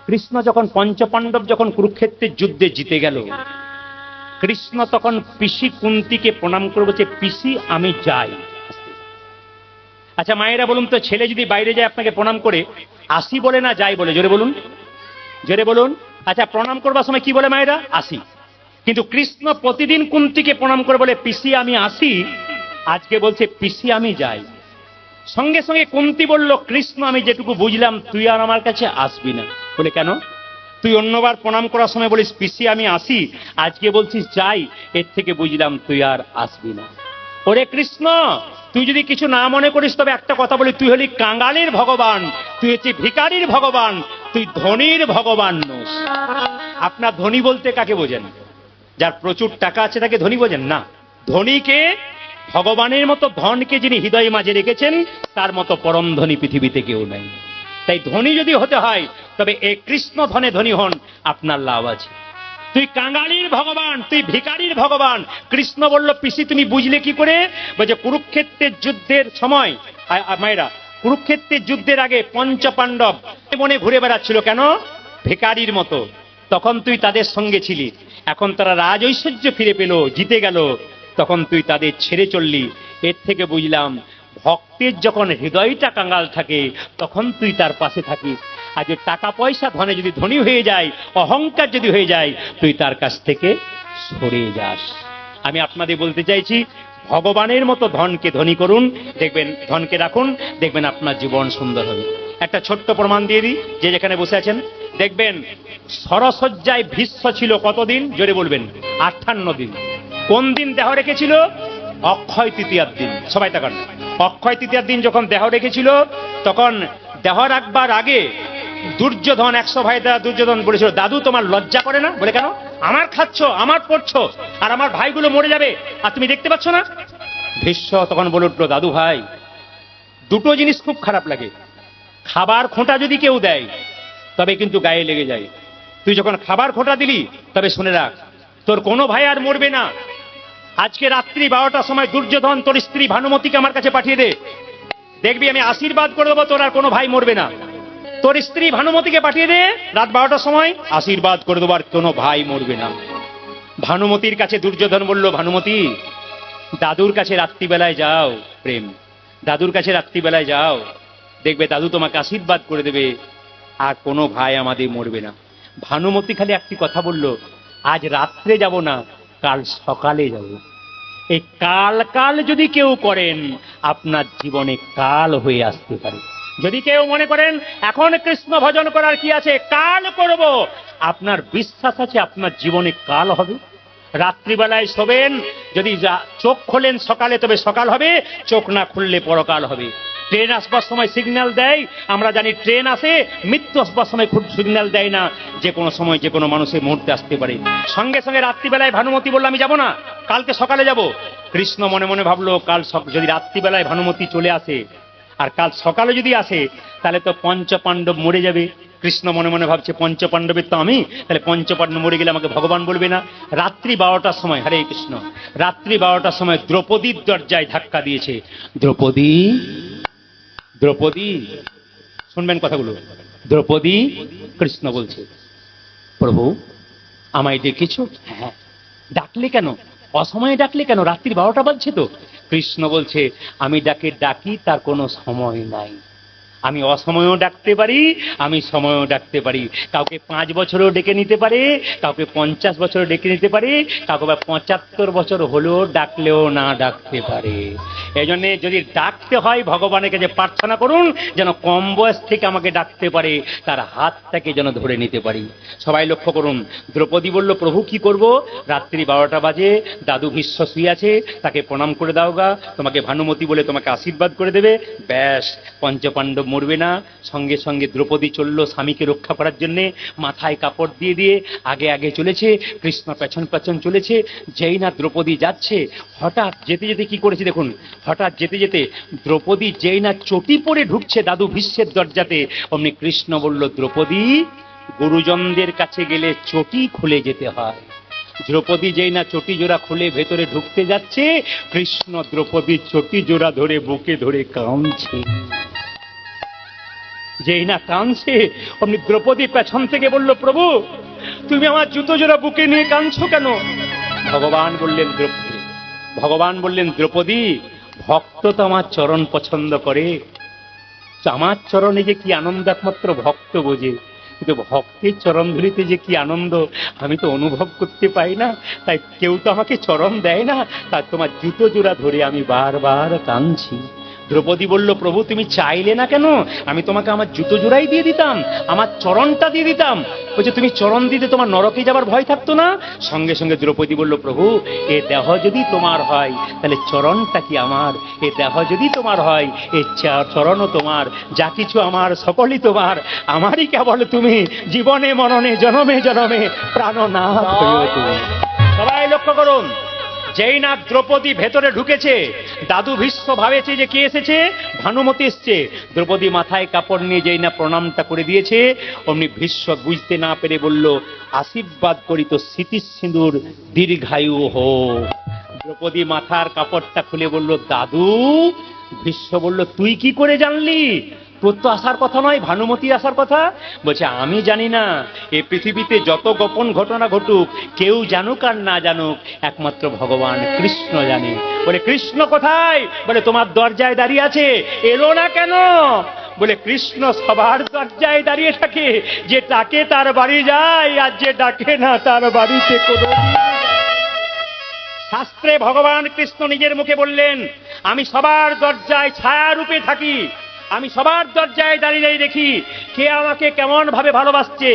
কৃষ্ণ যখন পঞ্চপাণ্ডব যখন কুরুক্ষেত্রের যুদ্ধে জিতে গেল, কৃষ্ণ তখন পিসি কুন্তিকে প্রণাম করে বলছে, পিসি আমি যাই। আচ্ছা মায়েরা বলুন তো, ছেলে যদি বাইরে যায় আপনাকে প্রণাম করে, আসি বলে না যাই বলে? জোরে বলুন, জোরে বলুন। আচ্ছা প্রণাম করবার সময় কি বলে মায়েরা? আসি। কিন্তু কৃষ্ণ প্রতিদিন কুন্তিকে প্রণাম করে বলে, পিসি আমি আসি, আজকে বলছে পিসি আমি যাই। সঙ্গে সঙ্গে কুন্তি বলল, কৃষ্ণ আমি যেটুকু বুঝলাম তুই আর আমার কাছে আসবি না। বলে কেন? তুই অন্যবার প্রণাম করার সময় বলিস পিসি আমি আসি, আজকে বলছিস যাই, এর থেকে বুঝলাম তুই আর আসবি না। ওরে কৃষ্ণ, তুই যদি কিছু না মনে করিস তবে একটা কথা বলি, তুই হলি কাঙালির ভগবান, তুই হচ্ছে ভিখারির ভগবান, তুই ধনীর ভগবান নোস। আপনার ধনী বলতে কাকে বোঝেন? যার প্রচুর টাকা আছে তাকে ধনী বোঝেন না। ধনীকে, ভগবানের মতো ধনকে যিনি হৃদয় মাঝে রেখেছেন, তার মতো পরম ধনী পৃথিবীতে কেউ নাই। তাই ধনী যদি হতে হয় তবে এ কৃষ্ণ ধনে ধনী হন, আপনার লাভ আছে। তুই কাঙালির ভগবান, তুই ভিখারির ভগবান। কৃষ্ণ বলল, পিসি তুমি বুঝলে কি করে? বলছে কুরুক্ষেত্রের যুদ্ধের সময়, মায়েরা, কুরুক্ষেত্রের যুদ্ধের আগে পঞ্চপাণ্ডব মনে ঘুরে বেড়াচ্ছিল কেন? ভিখারির মতো। তখন তুই তাদের সঙ্গে ছিলি। এখন তারা রাজ ঐশ্বর্য ফিরে পেল, জিতে গেল, তখন তুই তাদের ছেড়ে চললি। এর থেকে বুঝলাম ভক্তের যখন হৃদয়টা কাঙ্গাল থাকে তখন তুই তার পাশে থাকিস। আর যে টাকা পয়সা ধনে যদি ধনী হয়ে যায়, অহংকার যদি হয়ে যায়, তুই তার কাছ থেকে সরে যাস। আমি আপনাদের বলতে চাইছি, ভগবানের মতো ধনকে ধনী করুন, দেখবেন ধনকে রাখুন, দেখবেন আপনার জীবন সুন্দর হবে। একটা ছোট্ট প্রমাণ দিয়ে দিই, যে যেখানে বসে আছেন দেখবেন সরসজ্জায় ভীষ্ম ছিল কতদিন? জোরে বলবেন। 58 দিন। কোন দিন দেহ রেখেছিল? অক্ষয় তৃতীয়ার দিন। সবাই তাকান। অক্ষয় তৃতীয়ার দিন যখন দেহ রেখেছিল, তখন দেহ রাখবার আগে দুর্যোধন, 100 ভাই দুর্যোধন বলেছিল, দাদু তোমার লজ্জা করে না? বলে কেন? আমার খাচ্ছ, আমার পড়ছো, আর আমার ভাইগুলো মরে যাবে, আর তুমি দেখতে পাচ্ছ না? ভীষ্ম তখন বলে উঠলো, দাদু ভাই, দুটো জিনিস খুব খারাপ লাগে। খাবার খোঁটা যদি কেউ দেয় তবে কিন্তু গায়ে লেগে যায়। তুই যখন খাবার খোঁটা দিলি, তবে শুনে রাখ, তোর কোনো ভাই আর মরবে না। আজকে রাত্রি 12টার সময় দুর্যোধন তোর স্ত্রী ভানুমতিকে আমার কাছে পাঠিয়ে দে, দেখবি আমি আশীর্বাদ করে দেবো, তোর আর কোনো ভাই মরবে না। তোর স্ত্রী ভানুমতিকে পাঠিয়ে দে রাত 12টার সময়, আশীর্বাদ করে দেবো, আর কোনো ভাই মরবে না। ভানুমতির কাছে দুর্যোধন বলল, ভানুমতি, দাদুর কাছে রাত্রিবেলায় যাও, প্রেম, দাদুর কাছে রাত্রিবেলায় যাও, দেখবে দাদু তোমাকে আশীর্বাদ করে দেবে, আর কোনো ভাই আমাদের মরবে না। ভানুমতি খালি একটি কথা বলল, আজ রাত্রে যাব না, কাল সকালে যাব। এই কাল কাল যদি কেউ করেন, আপনার জীবনে কাল হয়ে আসতে পারে। যদি কেউ মনে করেন এখন কৃষ্ণ ভজন করার কি আছে, কাল করব, আপনার বিশ্বাস আছে আপনার জীবনে কাল হবে। রাত্রিবেলায় শোবেন, যদি চোখ খোলেন সকালে তবে সকাল হবে, চোখ না খুললে পরকাল হবে। ট্রেন আসবার সময় সিগন্যাল দেয়, আমরা জানি ট্রেন আসে, মৃত্যু আসবার সময় খুব সিগন্যাল দেয় না, যে কোনো সময় যে কোনো মানুষের মুহূর্তে আসতে পারে। সঙ্গে সঙ্গে রাত্রিবেলায় ভানুমতি বলল, আমি যাব না, কালকে সকালে যাব। কৃষ্ণ মনে মনে ভাবলো, কাল যদি রাত্রিবেলায় ভানুমতি চলে আসে আর কাল সকালে যদি আসে, তাহলে তো পঞ্চপাণ্ডব মরে যাবে। কৃষ্ণ মনে মনে ভাবছে, পঞ্চপাণ্ডবের তো আমি, তাহলে পঞ্চপাণ্ডব মরে গেলে আমাকে ভগবান বলবে না। রাত্রি 12টার সময়, হরে কৃষ্ণ, রাত্রি 12টার সময় দ্রৌপদীর দরজায় ধাক্কা দিয়েছে। দ্রৌপদী, দ্রৌপদী, শুনবেন কথাগুলো, দ্রৌপদী। কৃষ্ণ বলছে, প্রভু আমায় ডেকেছ? হ্যাঁ। ডাকলে কেন? অসময়ে ডাকলে কেন? রাত্রি 12টা বাজছে তো। কৃষ্ণ বলছে, আমি ডাকি তার কোনো সময় নাই। আমি অসময়েও ডাকতে পারি, আমি সময়ও ডাকতে পারি। কাউকে 5 বছরও ডেকে নিতে পারে, কাউকে 50 বছরও ডেকে নিতে পারে, কাউকে 75 বছর হলেও ডাকলেও না ডাকতে পারে। এই জন্যে যদি ডাকতে হয় ভগবানের কাছে প্রার্থনা করুন, যেন কম বয়স থেকে আমাকে ডাকতে পারে, তার হাতটাকে যেন ধরে নিতে পারি। সবাই লক্ষ্য করুন, দ্রৌপদী বলল, প্রভু কি করব? রাত্রি 12টা বাজে, দাদু ভীষ্ম শুয়ে আছে, তাকে প্রণাম করে দাও গা, তোমাকে ভানুমতি বলে তোমাকে আশীর্বাদ করে দেবে, ব্যাস, পঞ্চপাণ্ডব মরবে না। সঙ্গে সঙ্গে দ্রৌপদী চলল স্বামীকে রক্ষা করার জন্য, মাথায় কাপড় দিয়ে দিয়ে আগে আগে চলেছে, কৃষ্ণ পেছন পেছন চলেছে। যেই না দ্রৌপদী যাচ্ছে, হঠাৎ যেতে যেতে কি করেছে দেখুন, হঠাৎ যেতে যেতে দ্রৌপদী যেই না চটি পরে ঢুকছে দাদু ভীষ্মের দরজাতে, অমনি কৃষ্ণ বলল, দ্রৌপদী, গুরুজনদের কাছে গেলে চটি খুলে যেতে হয়। দ্রৌপদী যেই না চটি জোড়া খুলে ভেতরে ঢুকতে যাচ্ছে, কৃষ্ণ দ্রৌপদীর চটি জোড়া ধরে বুকে ধরে কাঁদছে। যেই না কাঁদছে অমনি দ্রৌপদী পেছন থেকে বলল, প্রভু তুমি আমার জুতো জোড়া বুকে নিয়ে কাঁদছো কেন? ভগবান বললেন দ্রৌপদী, ভক্ত তো আমার চরণ পছন্দ করে, তো আমার চরণে যে কি আনন্দ একমাত্র ভক্ত বোঝে, কিন্তু ভক্তের চরণ ধরিতে যে কি আনন্দ আমি তো অনুভব করতে পাই না, তাই কেউ তো আমাকে চরণ দেয় না, তাই তোমার জুতো জোড়া ধরে আমি বারবার কাঁদছি। দ্রৌপদী বলল, প্রভু তুমি চাইলে না কেন? আমি তোমাকে আমার জুতো জোড়াই দিয়ে দিতাম, আমার চরণটা দিয়ে দিতাম। বলছে তুমি চরণ দিতে তোমার নরকে যাবার ভয় থাকতো না? সঙ্গে সঙ্গে দ্রৌপদী বলল, প্রভু এ দেহ যদি তোমার হয় তাহলে চরণটা কি আমার? এ দেহ যদি তোমার হয় এ চরণও তোমার, যা কিছু আমার সকলই তোমার, আমারই কেবল তুমি জীবনে মরণে জনমে জনমে প্রাণনাথ হইও তুমি। সবাই লক্ষ্য করুন, যেই না দ্রৌপদী ভেতরে ঢুকেছে, দাদু ভীষ্ম ভাবেছে যে কে এসেছে, ভানুমতি এসছে। দ্রৌপদী মাথায় কাপড় নিয়ে যেই না প্রণামটা করে দিয়েছে, অমনি ভীষ্ম বুঝতে না পেরে বলল, আশীর্বাদ করি তো স্মৃতি সিঁদুর দীর্ঘায়ু হোক। দ্রৌপদী মাথার কাপড়টা খুলে বলল, দাদু। ভীষ্ম বলল, তুই কি করে জানলি? তোর তো আসার কথা নয়, ভানুমতি আসার কথা। বলছে আমি জানি না, এই পৃথিবীতে যত গোপন ঘটনা ঘটুক, কেউ জানুক আর না জানুক, একমাত্র ভগবান কৃষ্ণ জানে। বলে কৃষ্ণ কোথায়? বলে তোমার দরজায় দাঁড়িয়ে আছে, এলো না কেন? বলে কৃষ্ণ সবার দরজায় দাঁড়িয়ে থাকে, যে ডাকে তার বাড়ি যায়, আর যে ডাকে না তার বাড়িতে কোনো। শাস্ত্রে ভগবান কৃষ্ণ নিজের মুখে বললেন, আমি সবার দরজায় ছায়া রূপে থাকি, আমি সবার দরজায় দাঁড়িয়ে দাঁড়িয়ে দেখি কে আমাকে কেমন ভাবে ভালোবাসছে।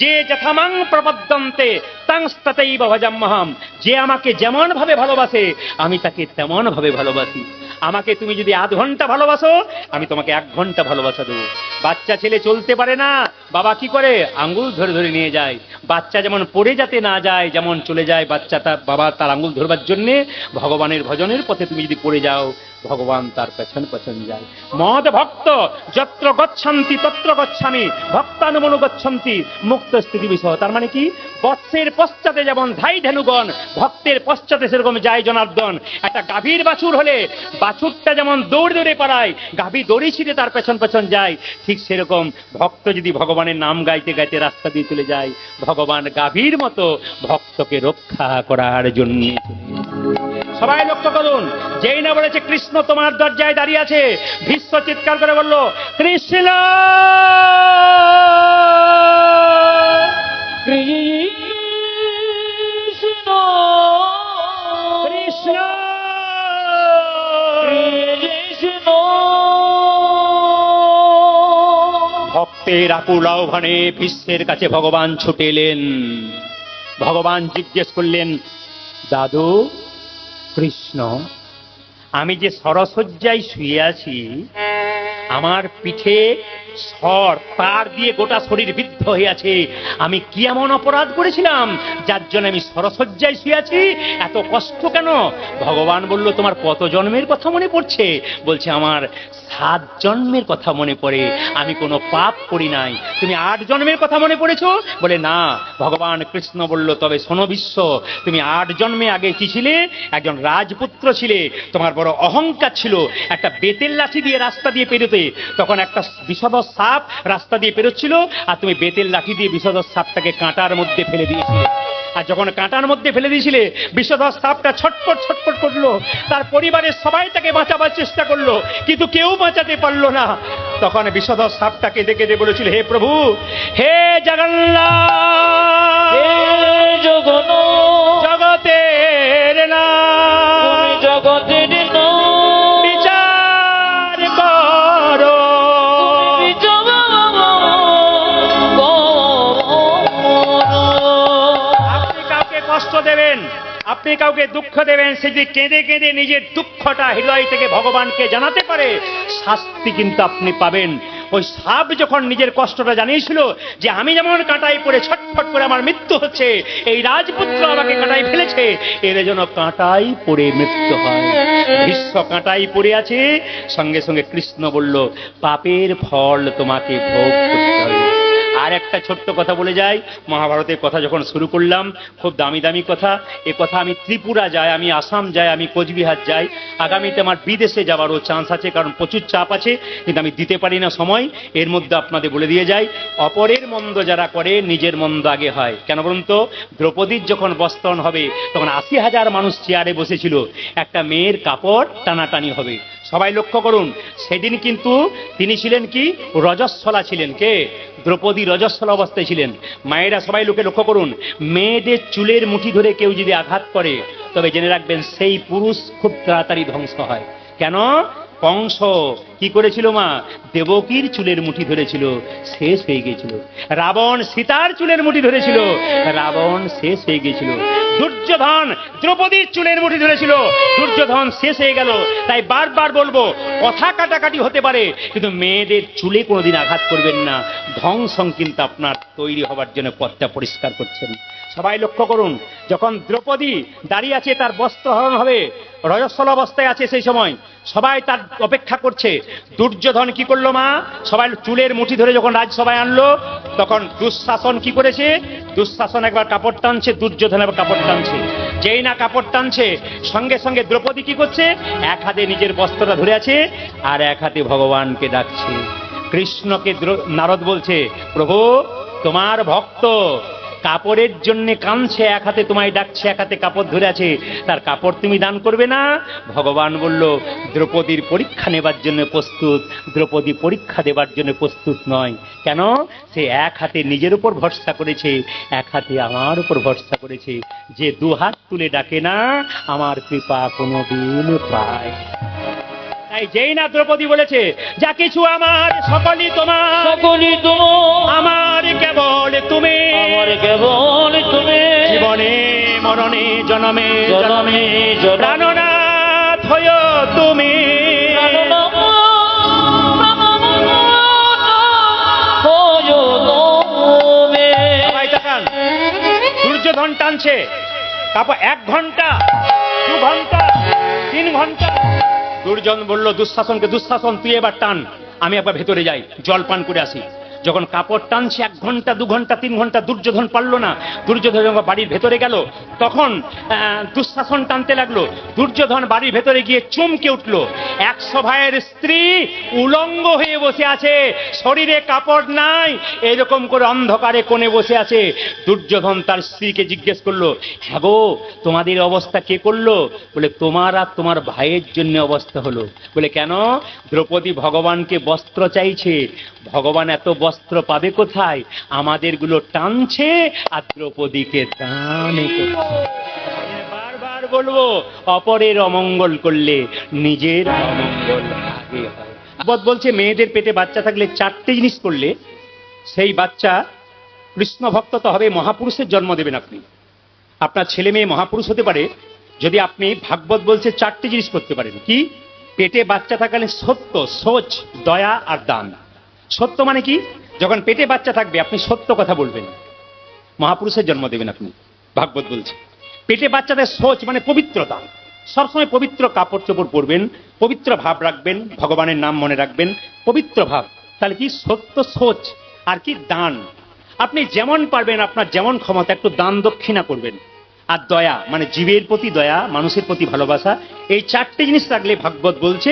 যে যথামাং প্রপদ্যন্তে তাংস্ততৈব ভজাম্যহম, যে আমাকে যেমন ভাবে ভালোবাসে আমি তাকে তেমন ভাবে ভালোবাসি। আমাকে তুমি যদি আধ ঘন্টা ভালোবাসো, আমি তোমাকে 1 ঘন্টা ভালোবাসা দেবো। বাচ্চা ছেলে চলতে পারে না, বাবা কি করে? আঙ্গুল ধরে ধরে নিয়ে যায়। বাচ্চা যেমন পড়ে যাতে না যায়, যেমন চলে যায় বাচ্চা তার বাবা তার আঙ্গুল ধরবার জন্যে, ভগবানের ভজনের পথে তুমি যদি পড়ে যাও, ভগবান তার পেছন পেছন যায়। মদ ভক্ত যত্র গচ্ছন্তি তত্র গচ্ছামি, ভক্তানুমনু গচ্ছন্তি মুক্ত স্থিতি বিষয়। তার মানে কি? বৎসের পশ্চাতে যেমন ধাই ধেনুগণ, ভক্তের পশ্চাতে সেরকম যায় জনার্দন। একটা গাভীর বাছুর হলে বাছুরটা যেমন দৌড় দৌড়ে পালায়, গাভী দড়ি ছিঁড়ে তার পেছন পেছন যায়, ঠিক সেরকম ভক্ত যদি ভগবানের নাম গাইতে গাইতে রাস্তা দিয়ে চলে যায়, ভগবান গাভীর মতো ভক্তকে রক্ষা করার জন্য। সবাই লক্ষ্য করুন, যেই না বলেছে কৃষ্ণ তোমার দরজায় দাঁড়িয়ে আছে, ভীষ্ম চিৎকার করে বলল, কৃষ্ণ কৃষ্ণ কৃষ্ণ কৃষ্ণ। ভক্তের আকুল আহ্বানে ভীষ্মের কাছে ভগবান ছুটে এলেন। ভগবান জিজ্ঞেস করলেন, দাদু কৃষ্ণ, আমি যে সরসজ্জায় শুয়ে আছি, আমার পিঠে সর তার দিয়ে গোটা শরীর বিদ্ধ হয়ে আছে, আমি কি এমন অপরাধ করেছিলাম যার জন্য আমি সরসজ্জায় শুয়ে আছি? এত কষ্ট কেন? ভগবান বলল, তোমার কত জন্মের কথা মনে পড়ছে? বলছে আমার 7 জন্মের কথা মনে পড়ে, আমি কোনো পাপ করি নাই। তুমি 8 জন্মের কথা মনে পড়েছো? বলে না। ভগবান কৃষ্ণ বলল, তবে শোনো বিশ্ব, তুমি 8 জন্মে আগে কি ছিলে? একজন রাজপুত্র ছিলে, তোমার বড় অহংকার ছিল। একটা বেতের লাঠি দিয়ে রাস্তা দিয়ে পেরোতে, তখন একটা বিষধর সাপ রাস্তা দিয়ে পেরোচ্ছিল, আর তুমি বেতের লাঠি দিয়ে বিষধর সাপটাকে কাঁটার মধ্যে ফেলে দিয়েছিলে। আর যখন কাঁটার মধ্যে ফেলে দিয়েছিলে, বিষধর সাপটা ছটফট ছটফট করলো, তার পরিবারের সবাই তাকে বাঁচাবার চেষ্টা করলো, কিন্তু কেউ বাঁচাতে পারলো না। তখন বিষধর সাপটাকে দেখে দিয়ে বলেছিল, হে প্রভু, হে জগন্নাথ, হে জগন্নাথ, জগতের নাথ, জগতের দেবেন, আপনি কাউকে দুঃখ দেবেন, সে যদি কেঁদে কেঁদে নিজের দুঃখটা হৃদয় থেকে ভগবানকে জানাতে পারে, শাস্তি কিন্তু আপনি পাবেন। ওই সাপ যখন নিজের কষ্টটা জানিয়েছিল যে আমি যেমন কাঁটায় পড়ে ছটফট করে আমার মৃত্যু হচ্ছে, এই রাজপুত্র আমাকে কাঁটায় ফেলেছে, এর জন্য কাঁটাই পড়ে মৃত্যু হয়। ভীষ্ম কাঁটাই পড়ে আছে। সঙ্গে সঙ্গে কৃষ্ণ বলল, পাপের ফল তোমাকে ভোগ করতে হবে। আর একটা ছোট্ট কথা বলে যাই, মহাভারতের কথা যখন শুরু করলাম, খুব দামি দামি কথা। এ কথা আমি ত্রিপুরা যাই, আমি আসাম যাই, আমি কোচবিহার যাই, আগামীতে আমার বিদেশে যাওয়ারও চান্স আছে, কারণ প্রচুর চাপ আছে, কিন্তু আমি দিতে পারি না সময়। এর মধ্যে আপনাদের বলে দিয়ে যাই, অপরের মন্দ যারা করে নিজের মন্দ আগে হয়। কেন বলুন তো? দ্রৌপদীর যখন বস্ত্রণ হবে তখন 80,000 মানুষ চেয়ারে বসেছিল, একটা মেয়ের কাপড় টানাটানি হবে। সবাই লক্ষ্য করুন, সেদিন কিন্তু তিনি ছিলেন কি রজস্বলা ছিলেন। কে? দ্রৌপদী রজস্বলা অবস্থায় ছিলেন। মায়েরা সবাই লোকে লক্ষ্য করুন, মেয়েদের চুলের মুঠি ধরে কেউ যদি আঘাত করে তবে জেনে রাখবেন সেই পুরুষ খুব তাড়াতাড়ি ধ্বংস হয়। কেন? কংস কি করেছিল? মা দেবকীর চুলের মুঠি ধরেছিল, শেষ হয়ে গিয়েছিল। রাবণ সীতার চুলের মুঠি ধরেছিল, রাবণ শেষ হয়ে গিয়েছিল। দুর্যোধন দ্রৌপদীর চুলের মুঠি ধরেছিল, দুর্যোধন শেষ হয়ে গেল। তাই বারবার বলবো, কথা কাটাকাটি হতে পারে, কিন্তু মেয়েদের চুলে কোনোদিন আঘাত করবেন না। ধ্বংসং কিন্তু আপনার তৈরি হবার জন্য পথটা পরিষ্কার করছেন। সবাই লক্ষ্য করুন, যখন দ্রৌপদী দাঁড়িয়ে আছে, তার বস্ত্র হরণ হবে, রজস্বল অবস্থায় আছে, সেই সময় সবাই তার অপেক্ষা করছে। দুর্যোধন কি করলো? মা সবাই চুলের মুঠি ধরে যখন রাজসভায় আনলো, তখন দুঃশাসন কি করেছে? দুঃশাসন একবার কাপড় টানছে, দুর্যোধন একবার কাপড় টানছে। যেই না কাপড় টানছে, সঙ্গে সঙ্গে দ্রৌপদী কি করছে? এক হাতে নিজের বস্ত্রটা ধরে আছে, আর এক হাতে ভগবানকে ডাকছে। কৃষ্ণকে নারদ বলছে, প্রভু তোমার ভক্ত কাপড়ের জন্য কাঁদছে, এক হাতে তোমায় ডাকছে, এক হাতে কাপড় ধরে আছে, তার কাপড় তুমি দান করবে না? ভগবান বলল, দ্রৌপদীর পরীক্ষা নেবার জন্য প্রস্তুত, দ্রৌপদী পরীক্ষা দেবার জন্য প্রস্তুত নয়। কেন? সে এক হাতে নিজের উপর ভরসা করেছে, এক হাতে আমার উপর ভরসা করেছে। যে দুহাত তুলে ডাকে না, আমার কৃপা কোনোদিন পায়। তাই যেই না দ্রৌপদী বলেছে, যা কিছু আমার সকলই তোমার, সকলই তোমার, আমার কেবল তুমি, আমার কেবল তুমি, জীবনে মরণে জনমে জনমে প্রাণনাথ হয় তুমি। সবাই তাকান, দুর্যোধন টানছে তারপর 1 ঘন্টা, 2 ঘন্টা, 3 ঘন্টা। দুর্যোধন বলল দুঃশাসনকে, দুঃশাসন তুই এবার টান, আমি একবার ভেতরে যাই, জল পান করে আসি। যখন কাপড় টানছে 1 ঘন্টা, 2 ঘন্টা, 3 ঘন্টা, দুর্যোধন পারল না। দুর্যোধন যখন বাড়ির ভেতরে গেল, তখন দুঃশাসন টানতে লাগলো। দুর্যোধন বাড়ির ভেতরে গিয়ে চমকে উঠল, 100 ভাইয়ের স্ত্রী উলঙ্গ হয়ে বসে আছে, শরীরে কাপড় নাই, এরকম করে অন্ধকারে কোণে বসে আছে। দুর্যোধন তার স্ত্রীকে জিজ্ঞেস করলো, হ্যাঁ গো তোমাদের অবস্থা কে করলো? বলে তোমার আর তোমার ভাইয়ের জন্য অবস্থা হলো। বলে কেন? দ্রৌপদী ভগবানকে বস্ত্র চাইছে, ভগবান এত বস্ত্র পাবে কোথায়? আমাদেরগুলো টানছে আর দ্রৌপদীকে দান করছে। বারবার বলবো, অপরের অমঙ্গল করলে নিজের অমঙ্গল আগে হয়। ভাগবত বলছে, মেয়েদের পেটে বাচ্চা থাকলে 4টে জিনিস করলে সেই বাচ্চা কৃষ্ণ ভক্ত তো হবে, মহাপুরুষের জন্ম দেবেন আপনি। আপনার ছেলে মেয়ে মহাপুরুষ হতে পারে যদি আপনি, ভাগবত বলছে 4টে জিনিস করতে পারেন। কি? পেটে বাচ্চা থাকলে সত্য, সোচ, দয়া আর দান। সত্য মানে কি? যখন পেটে বাচ্চা থাকবে আপনি সত্য কথা বলবেন, মহাপুরুষের জন্ম দেবেন আপনি, ভাগবত বলছে। পেটে বাচ্চাদের সোচ মানে পবিত্রতা, সবসময় পবিত্র কাপড় চোপড় পরবেন, পবিত্র ভাব রাখবেন, ভগবানের নাম মনে রাখবেন, পবিত্র ভাব। তাহলে কি? সত্য, সোচ আর কি? দান। আপনি যেমন পারবেন, আপনার যেমন ক্ষমতা, একটু দান দক্ষিণা করবেন। আর দয়া মানে জীবের প্রতি দয়া, মানুষের প্রতি ভালোবাসা। এই 4টে জিনিস রাখলে ভাগবত বলছে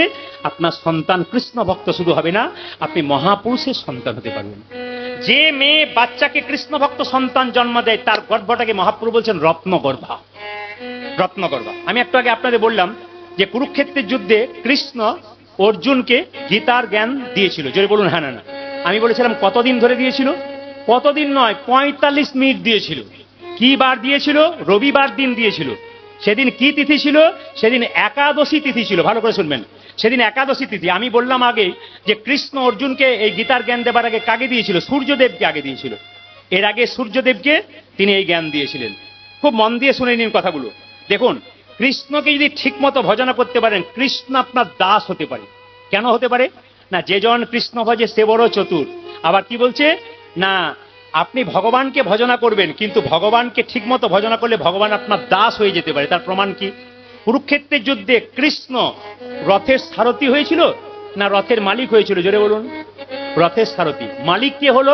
আপনার সন্তান কৃষ্ণ ভক্ত শুধু হবে না, আপনি মহাপুরুষের সন্তান হতে পারবেন। যে মেয়ে বাচ্চাকে কৃষ্ণ ভক্ত সন্তান জন্ম দেয়, তার গর্ভটাকে মহাপ্রভু বলছেন রত্নগর্ভা। রত্নগর্ভা। আমি একটু আগে আপনাদের বললাম যে কুরুক্ষেত্রের যুদ্ধে কৃষ্ণ অর্জুনকে গীতার জ্ঞান দিয়েছিল। জোরে বলুন হ্যাঁ না না। আমি বলেছিলাম কতদিন ধরে দিয়েছিল? কতদিন নয়, 45 মিনিট দিয়েছিল। কি বার দিয়েছিল? রবিবার দিন দিয়েছিল। সেদিন কি তিথি ছিল? সেদিন একাদশী তিথি ছিল। ভালো করে শুনবেন, সেদিন একাদশী তিথি। আমি বললাম আগে যে কৃষ্ণ অর্জুনকে এই গীতার জ্ঞান দেবার আগে কাকে দিয়েছিল? সূর্যদেবকে আগে দিয়েছিল। এর আগে সূর্যদেবকে তিনি এই জ্ঞান দিয়েছিলেন। খুব মন দিয়ে শুনে নিন কথাগুলো। দেখুন, কৃষ্ণকে যদি ঠিক মতো ভজনা করতে পারেন, কৃষ্ণ আপনার দাস হতে পারে। কেন হতে পারে? না, যে জন কৃষ্ণ ভজে সে বড় চতুর। আবার কি বলছে? না, আপনি ভগবানকে ভজনা করবেন, কিন্তু ভগবানকে ঠিক মতো ভজনা করলে ভগবান আপনার দাস হয়ে যেতে পারে। তার প্রমাণ কি? কুরুক্ষেত্রের যুদ্ধে কৃষ্ণ রথের সারথি হয়েছিল না রথের মালিক হয়েছিল? জোরে বলুন। রথের সারথি। মালিক কে হলো?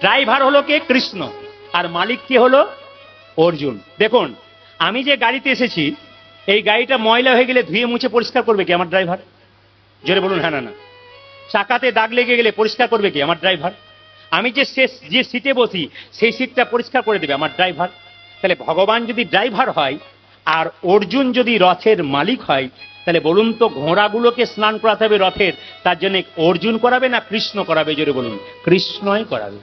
ড্রাইভার হলো কে? কৃষ্ণ। আর মালিক কে হলো? অর্জুন। দেখুন, আমি যে গাড়িতে এসেছি, এই গাড়িটা ময়লা হয়ে গেলে ধুয়ে মুছে পরিষ্কার করবে কি? আমার ড্রাইভার। জোরে বলুন হ্যাঁ না না। চাকাতে দাগ লেগে গেলে পরিষ্কার করবে কি? আমার ড্রাইভার। আমি যে সিটে বসি সেই সিটটা পরিষ্কার করে দেবে আমার ড্রাইভার। তাহলে ভগবান যদি ড্রাইভার হয় আর অর্জুন যদি রথের মালিক হয়, তাহলে বলুন তো ঘোড়াগুলোকে স্নান করাতে হবে রথের, তার জন্য অর্জুন করাবে না কৃষ্ণ করাবে? জোরে বলুন। কৃষ্ণই করাবে।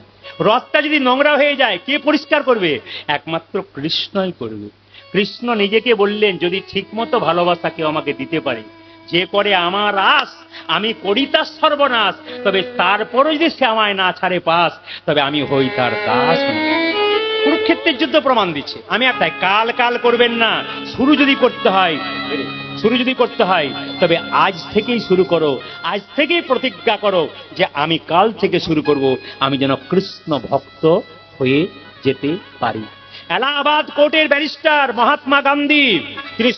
রথটা যদি নোংরা হয়ে যায় কে পরিষ্কার করবে? একমাত্র কৃষ্ণই করবে। কৃষ্ণ নিজেকে বললেন, যদি ঠিকমতো ভালোবাসা কেউ আমাকে দিতে পারে, যে করে আমার আস আমি করি তার সর্বনাশ, তবে তারপরও যদি সে আমায় না ছাড়ে পাস, তবে আমি হই তার দাস। কুরুক্ষেত্রের যুদ্ধ প্রমাণ দিচ্ছে। আমি একটাই, কাল কাল করবেন না। শুরু যদি করতে হয় তবে আজ থেকেই শুরু করো। আজ থেকেই প্রতিজ্ঞা করো যে আমি কাল থেকে শুরু করব, আমি যেন কৃষ্ণ ভক্ত হয়ে যেতে পারি। এলাহাবাদ কোর্টের ব্যারিস্টার মহাত্মা গান্ধী, তিনি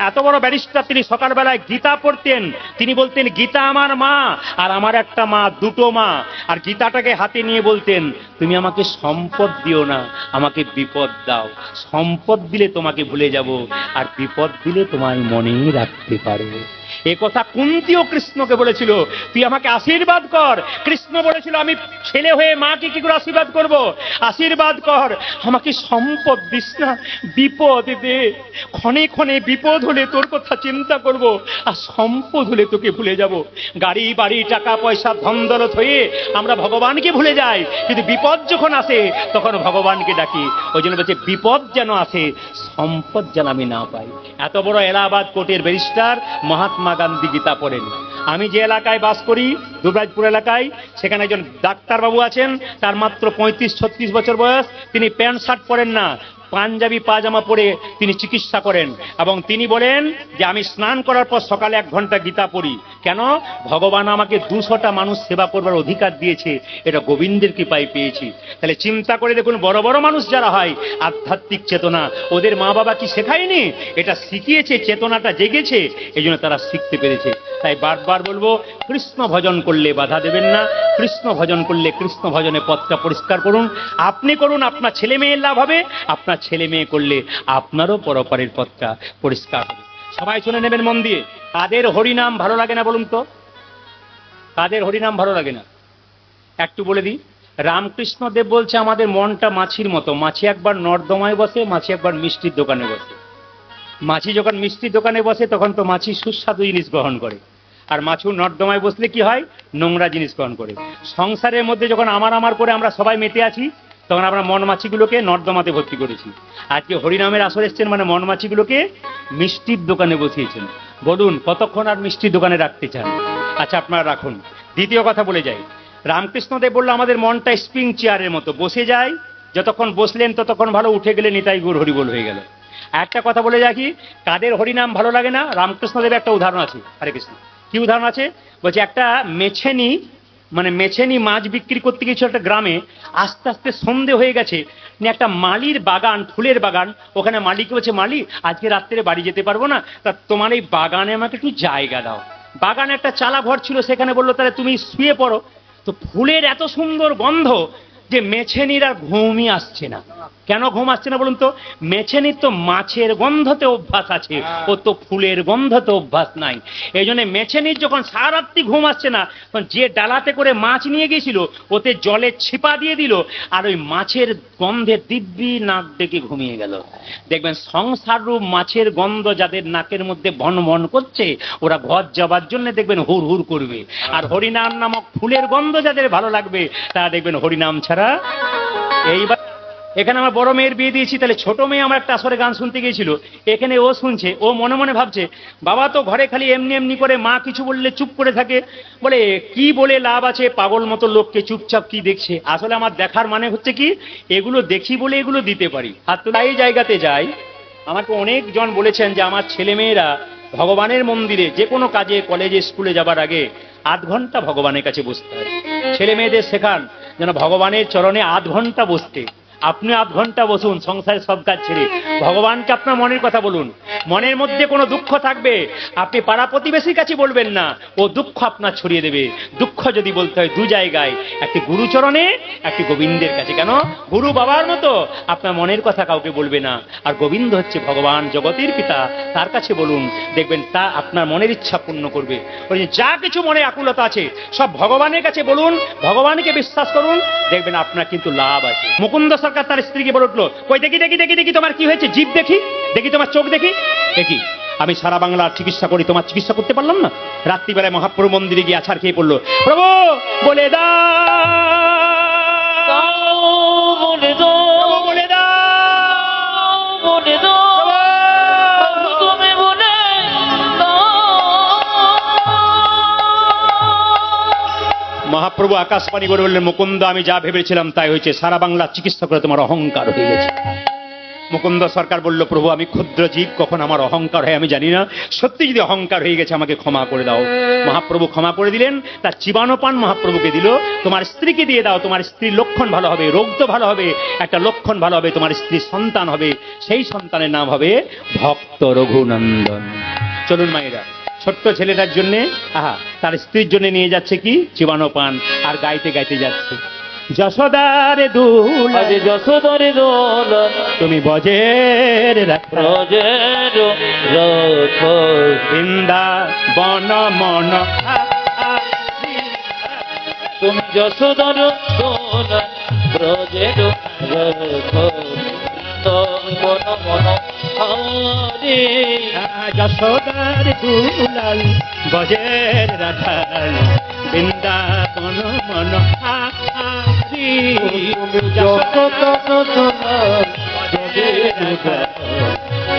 এত বড় ব্যারিস্টার, তিনি সকালবেলায় গীতা পড়তেন। তিনি বলতেন, গীতা আমার মা, আর আমার একটা মা, দুটো মা। আর গীতাটাকে হাতে নিয়ে বলতেন, তুমি আমাকে সম্পদ দিও না, আমাকে বিপদ দাও। সম্পদ দিলে তোমাকে ভুলে যাব, আর বিপদ দিলে তোমায় মনেই রাখতে পারবো। এ কথা কুন্তিও কৃষ্ণকে বলেছিল, তুই আমাকে আশীর্বাদ কর। কৃষ্ণ বলেছিল, আমি ছেলে হয়ে মাকে কি করে আশীর্বাদ করব? আশীর্বাদ কর, আমাকে সম্পদ দিস না, বিপদ দে। ক্ষণে ক্ষণে বিপদ হলে তোর কথা চিন্তা করব, আর সম্পদ হলে তোকে ভুলে যাব। গাড়ি বাড়ি টাকা পয়সা ধন দৌলত হয়ে আমরা ভগবানকে ভুলে যাই, কিন্তু বিপদ যখন আসে তখন ভগবানকে ডাকি। ওই জন্য বলছে, বিপদ যেন আসে, সম্পদ যেন আমি না পাই। এত বড় এলাহাবাদ কোর্টের ব্যারিস্টার মহাত্মা গান্ধী গীতা পড়েন। আমি যে এলাকায় বাস করি, দুবরাজপুর এলাকায়, সেখানে একজন ডাক্তারবাবু আছেন, তার মাত্র 35-36 বছর বয়স। তিনি প্যান্ট শার্ট পরেন না, পাঞ্জাবি পাজামা পরে তিনি চিকিৎসা করেন। এবং তিনি বলেন যে আমি স্নান করার পর সকালে 1 ঘন্টা গীতা পড়ি। কেন? ভগবান আমাকে 200টা মানুষ সেবা করবার অধিকার দিয়েছে, এটা গোবিন্দের কৃপায় পেয়েছি। তাহলে চিন্তা করে দেখুন, বড় বড় মানুষ যারা হয়, আধ্যাত্মিক চেতনা ওদের মা বাবা কি শেখায়নি? এটা শিখিয়েছে, চেতনাটা জেগেছে, এই জন্য তারা শিখতে পেরেছে। তাই বারবার বলবো, কৃষ্ণ ভজন করলে বাধা দেবেন না। কৃষ্ণ ভজন করলে কৃষ্ণ ভজনে পথটা পরিষ্কার করুন। আপনি করুন, আপনার ছেলে মেয়ের লাভ হবে। আপনার ছেলে মেয়ে করলে আপনারও পরপারের পথটা পরিষ্কার হবে। সবাই শুনে নেবেন মন দিয়ে। কাদের হরিনাম ভালো লাগে না বলুন তো? কাদের হরিনাম ভালো লাগে না? একটু বলে দিই। রামকৃষ্ণ দেব বলছে, আমাদের মনটা মাছির মতো। মাছি একবার নর্দমায় বসে, মাছি একবার মিষ্টির দোকানে বসে। মাছি যখন মিষ্টির দোকানে বসে তখন তো মাছি সুস্বাদু জিনিস গ্রহণ করে, আর মাছু নর্দমায় বসলে কি হয়? নোংরা জিনিস গ্রহণ করে। সংসারের মধ্যে যখন আমার আমার করে আমরা সবাই মেতে আছি, তখন আমরা মন মাছিগুলোকে নর্দমাতে ভর্তি করেছি। আজকে হরিনামের আসর এসছেন মানে মন মাছিগুলোকে মিষ্টির দোকানে বসিয়েছেন। বলুন কতক্ষণ আর মিষ্টির দোকানে রাখতে চান? আচ্ছা, আপনারা রাখুন। দ্বিতীয় কথা বলে যাই। রামকৃষ্ণদেব বললো, আমাদের মনটা স্প্রিং চেয়ারের মতো, বসে যায়, যতক্ষণ বসলেন ততক্ষণ ভালো, উঠে গেলে নিতাই গৌর হরিবোল হয়ে গেল। একটা কথা বলে রাখি, কাদের হরিনাম ভালো লাগে না? রামকৃষ্ণদেবের একটা উদাহরণ আছে। হরে কৃষ্ণ। কি উদাহরণ আছে? বলছে, একটা মেছেনি মাছ বিক্রি করতে গেছিল একটা গ্রামে। আস্তে আস্তে সন্ধে হয়ে গেছে, একটা মালির বাগান, ফুলের বাগান। ওখানে মালিক বলছে, মালি আজকে রাত্রে বাড়ি যেতে পারবো না, তা তোমার এই বাগানে আমাকে একটু জায়গা দাও। বাগানে একটা চালা ঘর ছিল, সেখানে বললো, তাহলে তুমি শুয়ে পড়ো। তো ফুলের এত সুন্দর গন্ধ যে মেছেনির আর ঘুমই আসছে না। কেন ঘুম আসছে না বলুন তো? মেছেনির তো মাছের গন্ধতে অভ্যাস আছে, ও তো ফুলের গন্ধতে অভ্যাস নাই। এই জন্য মেছেনির যখন সারা রাত্রি ঘুম আসছে না, তখন যে ডালাতে করে মাছ নিয়ে গিয়েছিল ওতে জলে ছিপা দিয়ে দিল, আর ওই মাছের গন্ধে দিব্যি নাক ডেকে ঘুমিয়ে গেল। দেখবেন সংসার রূপ মাছের গন্ধ যাদের নাকের মধ্যে ভন ভন করছে, ওরা ঘর যাবার জন্য দেখবেন হুর হুর করবে। আর হরিনাম নামক ফুলের গন্ধ যাদের ভালো লাগবে, তারা দেখবেন হরিনাম ছাড়া। এইবার এখানে আমার বড় মেয়ের বিয়ে দিয়েছি, তাহলে ছোট মেয়ে আমার একটা আসরে গান শুনতে গিয়েছিল। এখানে ও শুনছে, ও মনে মনে ভাবছে, বাবা তো ঘরে খালি এমনি এমনি করে, মা কিছু বললে চুপ করে থাকে, বলে কি বলে লাভ আছে, পাগল মতো লোককে চুপচাপ কি দেখছে। আসলে আমার দেখার মানে হচ্ছে কি, এগুলো দেখি বলে এগুলো দিতে পারি। হাত তোলা এই জায়গাতে যাই। আমাকে অনেকজন বলেছেন যে আমার ছেলে মেয়েরা ভগবানের মন্দিরে যে কোনো কাজে, কলেজে, স্কুলে যাবার আগে 8 ঘন্টা ভগবানের কাছে বসতে হয়। ছেলে মেয়েদের শেখান যেন ভগবানের চরণে 8 ঘন্টা বসতে। আপনি আধ ঘন্টা বসুন সংসারের সব কাজ ছেড়ে, ভগবানকে আপনার মনের কথা বলুন। মনের মধ্যে কোনো দুঃখ থাকবে আপনি পাড়া প্রতিবেশীর কাছে বলবেন না, ও দুঃখ আপনার ছড়িয়ে দেবে। দুঃখ যদি বলতে হয় দু জায়গায়, একটি গুরুচরণে, একটি গোবিন্দের কাছে। কেন? গুরু বাবার মতো আপনার মনের কথা কাউকে বলবে না, আর গোবিন্দ হচ্ছে ভগবান জগতের পিতা, তার কাছে বলুন, দেখবেন তা আপনার মনের ইচ্ছা পূর্ণ করবে। ওই যে যা কিছু মনে আকুলতা আছে সব ভগবানের কাছে বলুন, ভগবানকে বিশ্বাস করুন, দেখবেন আপনার কিন্তু লাভ আছে। মুকুন্দ সরকার তার স্ত্রীকে বলে উঠলো, কই দেখি দেখি দেখি দেখি তোমার কি হয়েছে, জিভ দেখি, দেখি তোমার চোখ দেখি। দেখি আমি সারা বাংলার চিকিৎসা করি, তোমার চিকিৎসা করতে পারলাম না? রাত্রিবেলায় মহাপ্রভু মন্দিরে গিয়ে আছাড় খেয়ে পড়লো, প্রভু বলে দাও বলে দাও, প্রভু বলে বলে দাও, তুমি বলে দাও। মহাপ্রভু আকাশবাণী করে বললেন, মুকুন্দ আমি যা ভেবেছিলাম তাই হয়েছে, সারা বাংলা চিকিৎসা করে তোমার অহংকার হয়ে গেছে। মুকুন্দ সরকার বলল, প্রভু আমি ক্ষুদ্র জীব, কখন আমার অহংকার হয় আমি জানি না, সত্যি যদি অহংকার হয়ে গেছে আমাকে ক্ষমা করে দাও। মহাপ্রভু ক্ষমা করে দিলেন, তার চিবানোপান মহাপ্রভুকে দিল, তোমার স্ত্রীকে দিয়ে দাও, তোমার স্ত্রীর লক্ষণ ভালো হবে, রোগ তো ভালো হবে, একটা লক্ষণ ভালো হবে, তোমার স্ত্রীর সন্তান হবে, সেই সন্তানের নাম হবে ভক্ত রঘুনন্দন। চলুন মায়েরা, ছোট্ট ছেলেটার জন্য তার স্ত্রীর জন্য নিয়ে যাচ্ছে কি চিবানোপান, আর গাইতে গাইতে যাচ্ছে, যশোদারে দুল আজ যশোদারে দোলন, তুমি বজের ব্রজের রথ, বৃন্দাবন মন তুমি যশোদার দোলন, ব্রজের রথ, বন মন হরে। যশোদার দুলাল বজের রাখাল, বৃন্দাবন মন হারি। তুমি যশোদার দোলন, ব্রজের রথ,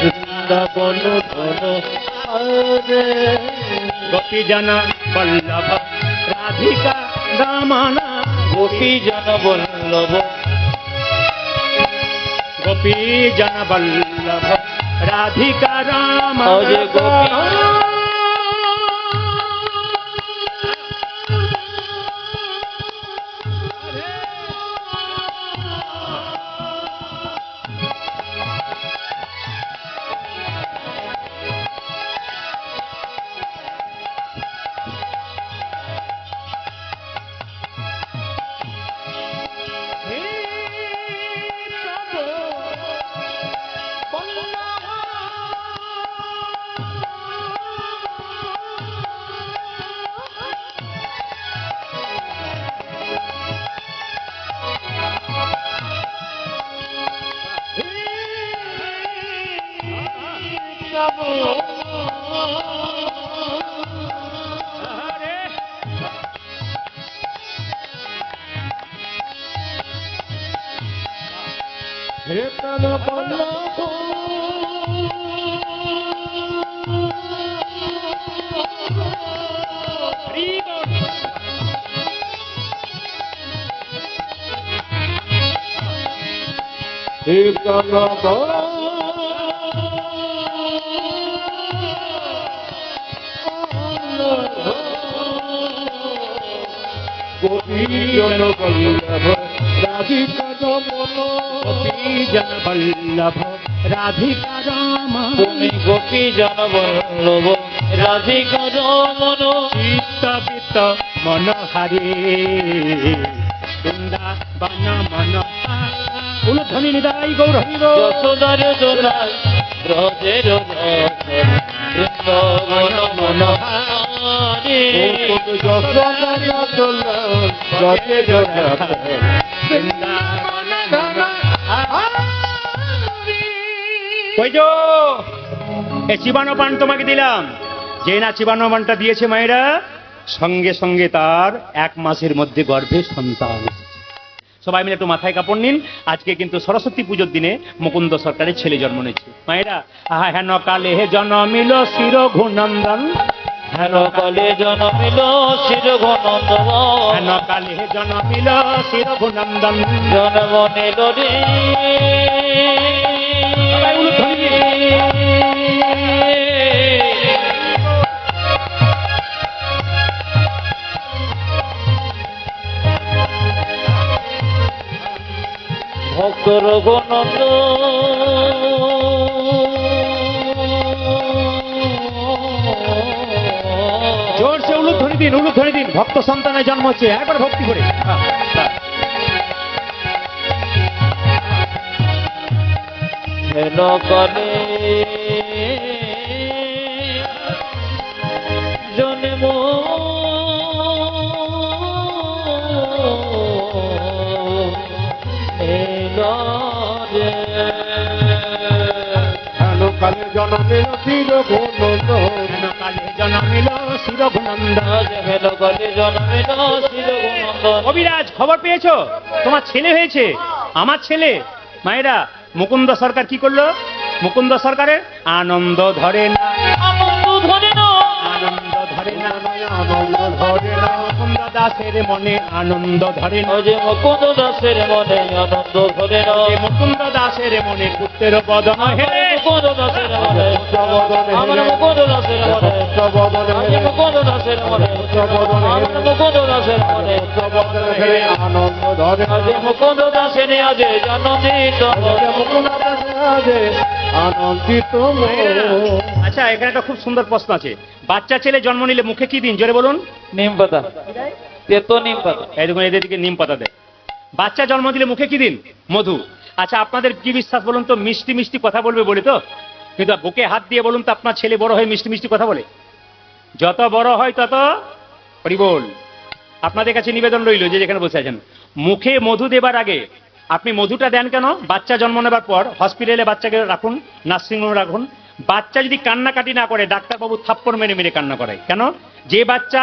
বৃন্দাবন ধন হরে। গোপী জন বল্লভ রাধিকা রমনা, গোপী জন বল্লভ, গোপী জন বল্লভ রাধিকা রাম। অজয় গোপী গোপী জন বল্লভ রাধিকা রমন, গোপী জন বল্লভ রাধিকা রাম। তুমি গোপী জন বল্লভ রাধিকা রমন, চিত্তবিত্ত মনোহারে, বৃন্দাবন মন উলধ্বনি নিদাই গৌর হরি গো। যশোদার দোলাল ব্রজের রথ, বৃন্দাবন মন হরে। যশোদার দোলাল ব্রজের রথ, বৃন্দাবন মন হরি। কই যো, এই চিবানোপান তোমাকে দিলাম, যে না চিবানোপানটা দিয়েছে মায়েরা, সঙ্গে সঙ্গে তার 1 মাসের মধ্যে গর্ভে সন্তান এসেছে। সবাই মিলে একটু মাথায় কাপড় নিন, আজকে কিন্তু সরস্বতী পুজোর দিনে মুকুন্দ সরকারের ছেলে জন্ম নিয়েছে। মায়েরা, হেন কালে হে জন্মিল শির ঘুনন্দন, হেন কালে জন্মিল শির ঘনন্দন, হেন কালে হে জন্মিল শির ঘুনন্দন। জন্ম নিল রে সবাই উলুধ্বনি দিন। ভক্ত রঘুনন্দ জোরসে উলুধ্বনি দিন ভক্ত সন্তানের জন্ম হচ্ছে একবার ভক্তি করে হেন কলে জন্ম এলো রে। কালে জনমের চির ঘনন্দ কালে জন্মিল শিরঘুনন্দ। হেন কলে জন্মিল শিরঘুনন্দন। কবিরাজ খবর পেয়েছো তোমার ছেলে হয়েছে আমার ছেলে মায়েরা মুকুন্দ সরকার কি করলো মুকুন্দ সরকারের আনন্দ ধরে না আনন্দ ধরে না আনন্দ ধরে না আনন্দ ধরে না মুকুন্দ দাসের মনে আনন্দ ধরে না ও যে মুকুন্দ দাসের মনে আনন্দ ধরে না যে মুকুন্দ দাসের মনে পুত্রের বদন হেরে মুকুন্দ দাসের মনে আমার মুকুন্দ দাসের মনে আজ মুকুন্দ দাসের মনে আমার মুকুন্দ দাসের মনে হেরে আনন্দ ধরে আজ মুকুন্দ দাসের আজ আনন্দিত আনন্দিত আচ্ছা এখানে একটা খুব সুন্দর প্রশ্ন আছে বাচ্চা ছেলে জন্ম নিলে মুখে কি দিন জোরে বলুন নিম পাতা তেতো নিম পাতা এই দেখুন এদের দিকে নিম পাতা দেয় বাচ্চা জন্ম দিলে মুখে কি দিন মধু আচ্ছা আপনাদের কি বিশ্বাস বলুন তো মিষ্টি মিষ্টি কথা বলবে বলে তো কিন্তু বুকে হাত দিয়ে বলুন তো আপনার ছেলে বড় হয়ে মিষ্টি মিষ্টি কথা বলে যত বড় হয় তত হরিবোল আপনাদের কাছে নিবেদন রইল যে যেখানে বসে আছেন মুখে মধু দেবার আগে আপনি মধুটা দেন কেন বাচ্চা জন্ম নেবার পর হসপিটালে বাচ্চাকে রাখুন নার্সিংহোমে রাখুন বাচ্চা যদি কান্নাকাটি না করে ডাক্তারবাবু থাপ্পড় মেরে মেরে কান্না করায় কেন যে বাচ্চা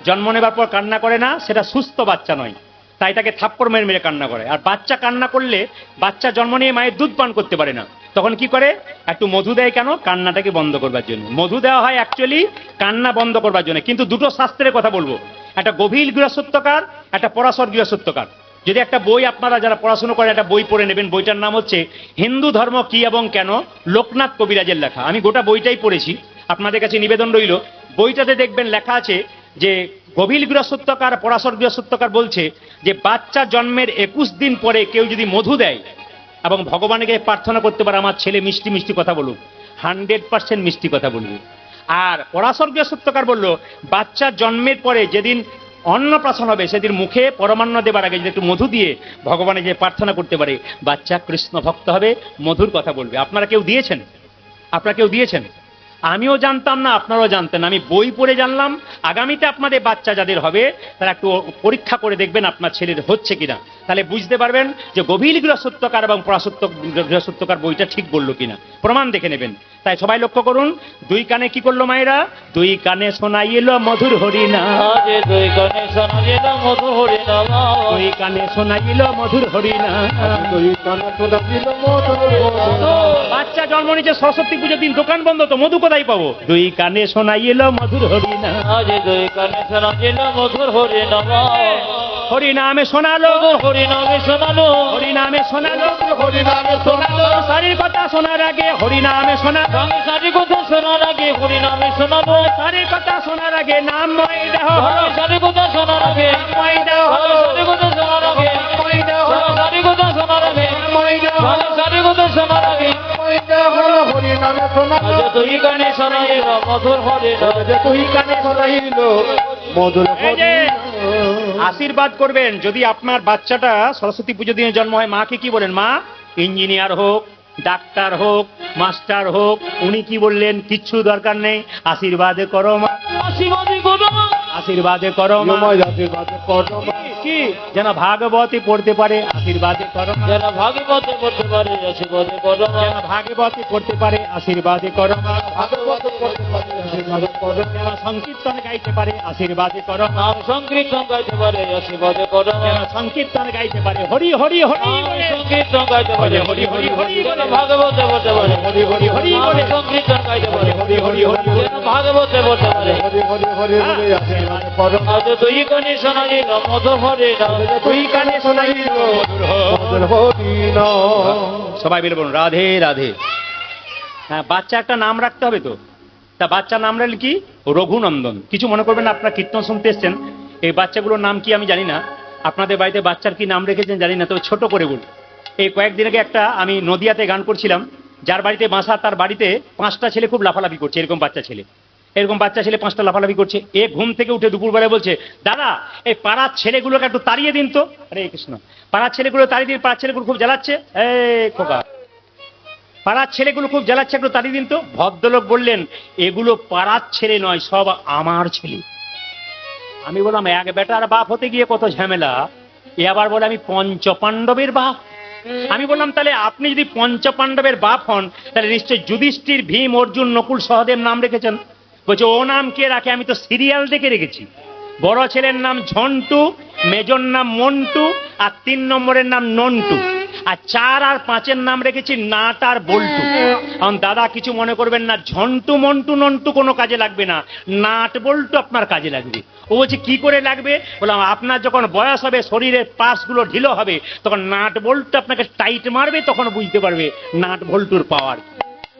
জন্ম নেবার পর কান্না করে না সেটা সুস্থ বাচ্চা নয় তাই তাকে থাপ্পড় মেরে মেরে কান্না করে আর বাচ্চা কান্না করলে বাচ্চা জন্ম নিয়ে মায়ের দুধ পান করতে পারে না তখন কি করে একটু মধু দেয় কেন কান্নাটাকে বন্ধ করবার জন্য মধু দেওয়া হয় অ্যাকচুয়ালি কান্না বন্ধ করবার জন্য কিন্তু দুটো শাস্ত্রের কথা বলবো একটা গভীর গৃহসত্যকার একটা পরাশর গৃহসত্যকার যদি একটা বই আপনারা যারা পড়াশোনা করেন একটা বই পড়ে নেবেন বইটার নাম হচ্ছে হিন্দু ধর্ম কি এবং কেন লোকনাথ কবিরাজের লেখা আমি গোটা বইটাই পড়েছি আপনাদের কাছে নিবেদন রইল বইটাতে দেখবেন লেখা আছে যে গভীর গৃহসত্যকার পরাশর গৃহসত্যকার বলছে যে বাচ্চা জন্মের 21 দিন পরে কেউ যদি মধু দেয় এবং ভগবানকে প্রার্থনা করতে পারে আমার ছেলে মিষ্টি মিষ্টি কথা বলুক 100% মিষ্টি কথা বলবে আর পরাশর গৃহসত্যকার বলল বাচ্চা জন্মের পরে যেদিন অন্নপ্রাশন হবে সেদিন মুখে পরমান্ন দেবার আগে যদি একটু মধু দিয়ে ভগবানের যে প্রার্থনা করতে পারে বাচ্চা কৃষ্ণ ভক্ত হবে মধুর কথা বলবে আপনারা কেউ দিয়েছেন আপনারা কেউ দিয়েছেন আমিও জানতাম না আপনারাও জানতেন আমি বই পড়ে জানলাম আগামীতে আপনাদের বাচ্চা যাদের হবে তারা একটু পরীক্ষা করে দেখবেন আপনার ছেলের হচ্ছে কিনা তাহলে বুঝতে পারবেন যে গভীর গৃহসত্যকার এবং গৃহসত্যকার বইটা ঠিক বললো কিনা প্রমাণ দেখে নেবেন তাই সবাই লক্ষ্য করুন দুই কানে কি করলো মায়েরা দুই কানে শোনাই এলো মধুর হরিনা আজ দুই কানে শোনাইল মধু হরি নাম দুই কানে শোনাই এলো মধুর হরিনা বাচ্চা জন্ম নিচ্ছে সরস্বতী পুজোর দিন দোকান বন্ধ তো মধু কোথায় পাবো দুই কানে শোনাই এলো মধুর হরিনা আজ দুই কানে শোনাইল মধুর হরি নাম হরিনামে শোনালো হরি নামে শোনালো হরিনামে শোনালো হরিনামে শোনালো সারির কথা শোনার আগে হরিনামে শোনালো আমি সারি কথা শোনার আগে হরি নামে শোনালো সারির কথা শোনার আগে নামময় দেহ হলো আমি সারি কথা শোনার আগে নামময় দেহ হলো সারি কথা শোনার আগে নামময় দেহ হলো সারি কথা শোনার আগে নামময় দেহ হলো সারি কথা শোনার আগে হরিনামে শোনালো আজ দুই কানে শোনাইল মধুর হরি নাম তুই কানে শোনাইল মধুর এই যে আশীর্বাদ করবেন যদি আপনার বাচ্চাটা সরস্বতী পুজো দিনে জন্ম হয় মাকে কি বলেন মা ইঞ্জিনিয়ার হোক ডাক্তার হোক মাস্টার হোক উনি কি বললেন কিচ্ছু দরকার নেই আশীর্বাদে করো মা আশীর্বাদী করো আশীর্বাদে করো মা কি যেন ভাগবতী পড়তে পারে আশীর্বাদে করো মা যেন ভাগবতে পড়তে পারে আশীর্বাদে করো যেন ভাগবতী পড়তে পারে আশীর্বাদে করো মা যেন সংকীর্তন গাইতে পারে আশীর্বাদে করো মা নাম সংকীর্তন গাইতে পারে আশীর্বাদে করো যেন সংকীর্তন গাইতে পারে হরি হরি হরি নাম বলে সংকীর্তন গাইতে পারে হরি হরি হরি যেন বলে ভাগবতে পড়তে পারে হরি হরি হরি নাম বলে সংকীর্তন গাইতে পারে হরি হরি হরি যেন ভাগবতে পড়তে পারে আজ দুই কানে শোনাইল মধুর হরি নাম তুই কানে শোনাইল সবাই মিলে বলুন রাধে রাধে হ্যাঁ বাচ্চা একটা নাম রাখতে হবে তো তা বাচ্চার নাম রাখলে কি রঘুনন্দন কিছু মনে করবেন না আপনারা কীর্তন শুনতে এসছেন এই বাচ্চাগুলোর নাম কি আমি জানি না আপনাদের বাড়িতে বাচ্চার কি নাম রেখেছেন জানি না তবে ছোট করে বলি এই কয়েকদিন আগে একটা আমি নদিয়াতে গান করছিলাম, যার বাড়িতে বাসা তার বাড়িতে 5টা ছেলে খুব লাফালাফি করছে, এরকম বাচ্চা ছেলে, এরকম বাচ্চা ছেলে 5টা লাফালাফি করছে। এ ঘুম থেকে উঠে দুপুরবেলায় বলছে, দাদা এই পাড়ার ছেলেগুলোকে একটু তাড়িয়ে দিন তো। আরে কৃষ্ণ, পাড়ার ছেলেগুলো তাড়িয়ে দিন, পাড়ার ছেলেগুলো খুব জ্বালাচ্ছে। এই খোকা, পাড়ার ছেলেগুলো খুব জ্বালাচ্ছে, একটু তাড়িয়ে দিন তো। ভদ্রলোক বললেন, এগুলো পাড়ার ছেলে নয়, সব আমার ছেলে। আমি বললাম, এক বেটার বাপ হতে গিয়ে কত ঝামেলা, এ আবার বলে আমি পঞ্চপাণ্ডবের বাপ। আমি বললাম, তাহলে আপনি যদি পঞ্চপাণ্ডবের বাপ হন, তাহলে নিশ্চয় যুধিষ্ঠির, ভীম, অর্জুন, নকুল, সহদেব নাম রেখেছেন। বলছে, ও নাম কে রাখে, আমি তো সিরিয়াল দেখে রেখেছি। বড় ছেলের নাম ঝন্টু, মেজর নাম মন্টু, আর 3 নম্বরের নাম নন্টু, আর 4 আর 5-এর নাম রেখেছি নাট আর বল্টু। এখন দাদা কিছু মনে করবেন না, ঝন্টু মন্টু নন্টু কোনো কাজে লাগবে না, নাট বল্টু আপনার কাজে লাগবে। ও বলছে, কি করে লাগবে? বললাম, আপনার যখন বয়স হবে, শরীরের পার্টসগুলো ঢিলো হবে, তখন নাট বল্টু আপনাকে টাইট মারবে, তখন বুঝতে পারবে নাট বল্টুর পাওয়ার।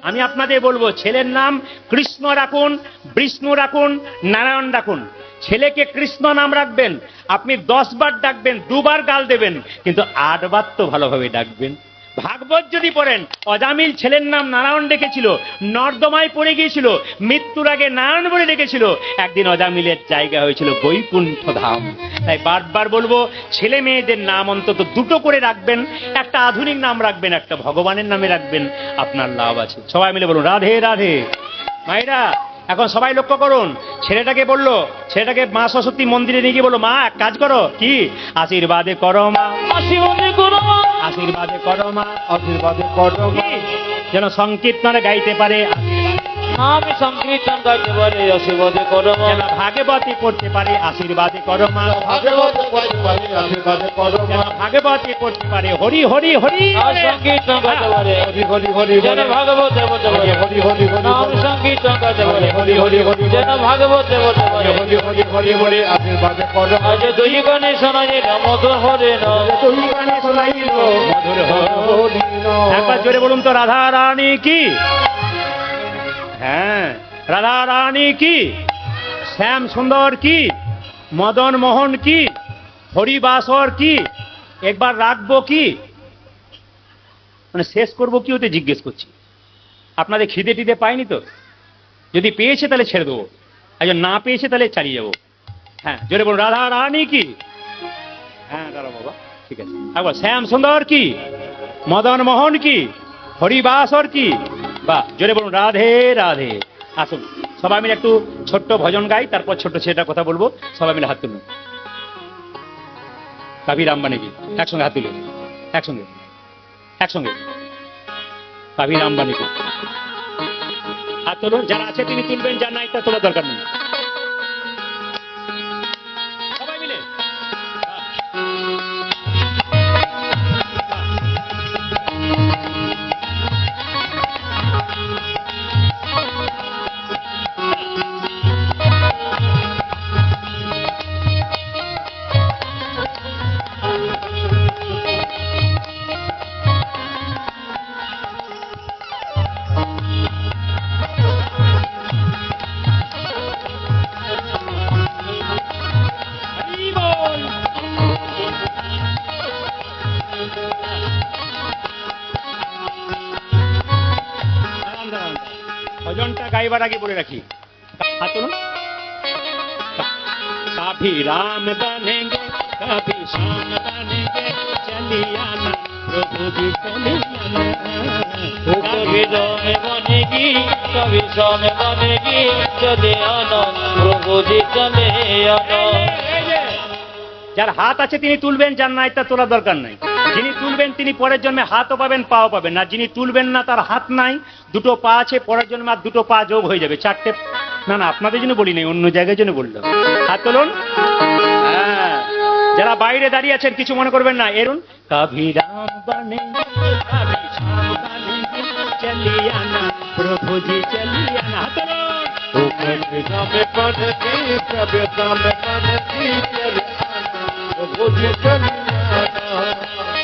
আমি আপনাদের বলবো, ছেলের নাম কৃষ্ণ রাখুন, বিষ্ণু রাখুন, নারায়ণ রাখুন। ছেলেকে কৃষ্ণ নাম রাখবেন, আপনি 10 বার ডাকবেন, 2 বার গাল দেবেন, কিন্তু 8 বার তো ভালোভাবে ডাকবেন। ভাগবত যদি পড়েন, অজামিল ছেলের নাম নারায়ণ রেখেছিল, নর্দমায় পড়ে গিয়েছিল, মৃত্যুর আগে নারায়ণ বলে রেখেছিল, একদিন অজামিলের জায়গা হয়েছিল বৈকুণ্ঠ ধাম। তাই বারবার বলবো, ছেলে মেয়েদের নাম অন্তত 2টো করে রাখবেন, একটা আধুনিক নাম রাখবেন, একটা ভগবানের নামে রাখবেন, আপনার লাভ আছে। সবাই মিলে বলুন, রাধে রাধে। মায়েরা এখন সবাই লক্ষ্য করুন, ছেলেটাকে বললো, ছেলেটাকে মা সরস্বতী মন্দিরে নিয়ে গিয়ে বললো, মা এক কাজ করো, কি? আশীর্বাদে করো মা, আশীর্বাদে করো মা, আশীর্বাদে করো মা, আশীর্বাদে করো মা, যেন সংকীর্তনে গাইতে পারে, আমি সংকীর্তন গাইতে পারি, আশীর্বাদে করো মা, যেন ভাগবতী পড়তে পারে, আশীর্বাদে করো মা, ভাগবত গাইতে পারি, আশীর্বাদে করো যেন মা, ভাগবতী পড়তে পারে, হরি হরি হরি, আর সংকীর্তন গাইতে পারে, হরি হরি হরি যেন ভাগবত বলতে পারে, হরি হরি হরি আমি সংকীর্তন গাইতে পারে, হরি হরি হরি যেন ভাগবত বলতে পারে। হরি হরি হরি হরি আশীর্বাদে করো মা, আজ দুই গানে শোনাইল মধুর হরে ন, তুমি গানে শোনাইল মধুর হরি নাম। একবার জোরে বলুন তো, রাধা রানী কি? হ্যাঁ, রাধা রানী কি, শ্যাম সুন্দর কি, মদন মোহন কি, হরিবাসর কি, একবার রাখবো কি, মানে শেষ করবো কি, ওতে জিজ্ঞেস করছি। আপনাদের খিদে টিদে পাইনি তো? যদি পেয়েছে তাহলে ছেড়ে দেবো, আর যদি না পেয়েছে তাহলে চালিয়ে যাবো। হ্যাঁ, জোরে বলুন, রাধা রানী কি? হ্যাঁ দাঁড়া বাবা, ঠিক আছে। একবার শ্যাম সুন্দর কি, মদন মোহন কি, হরিবাসর কি, বা জোরে বলুন, রাধে রাধে। আসুন সবাই মিলে একটু ছোট্ট ভজন গাই, তারপর ছোট্ট ছেলেটার কথা বলবো। সবাই মিলে হাত তুলুন, কাবির আম্বানি কি, একসঙ্গে হাত তুলুন, একসঙ্গে একসঙ্গে, কাবির আম্বানি কি হাত তুলুন। যারা আছে তিনি তুলবেন, যার নাই তা তোলার দরকার নেই। সবাই মিলে হরি বল। দাঁড়ান, দাঁড়ান। ভজনটা গাইবার আগে বলে রাখি, হাত তুলুন। कभी राम बनेंगे, कभी श्याम बनेंगे, चलिए आना प्रभु जी, चलिए आना। कभी राम बनेगी, कभी श्याम बनेगी, चले आना प्रभु जी, चले आना। যার হাত আছে তিনি তুলবেন, যার নাই তার তোলার দরকার নাই। যিনি তুলবেন তিনি পরের জন্মে হাতও পাবেন, পাও পাবেন। আর যিনি তুলবেন না, তার হাত নাই, 2টো পা আছে, পরের জন্মে আর 2টো পা যোগ হয়ে যাবে, 4টে। না না, আপনাদের জন্য বলি নাই, অন্য জায়গার জন্য বললাম। হাত তুলুন। হ্যাঁ, যারা বাইরে দাঁড়িয়ে আছেন কিছু মনে করবেন না, এরুন। কভি রাম বনেঙ্গে, কভি শ্যাম বনেঙ্গে, চলিয়ে আনা প্রভু জি, চলিয়ে আনা। হাত তুলুন। कभी राम बनती, कभी राम बनती, चले आना प्रभु जी, चले आना।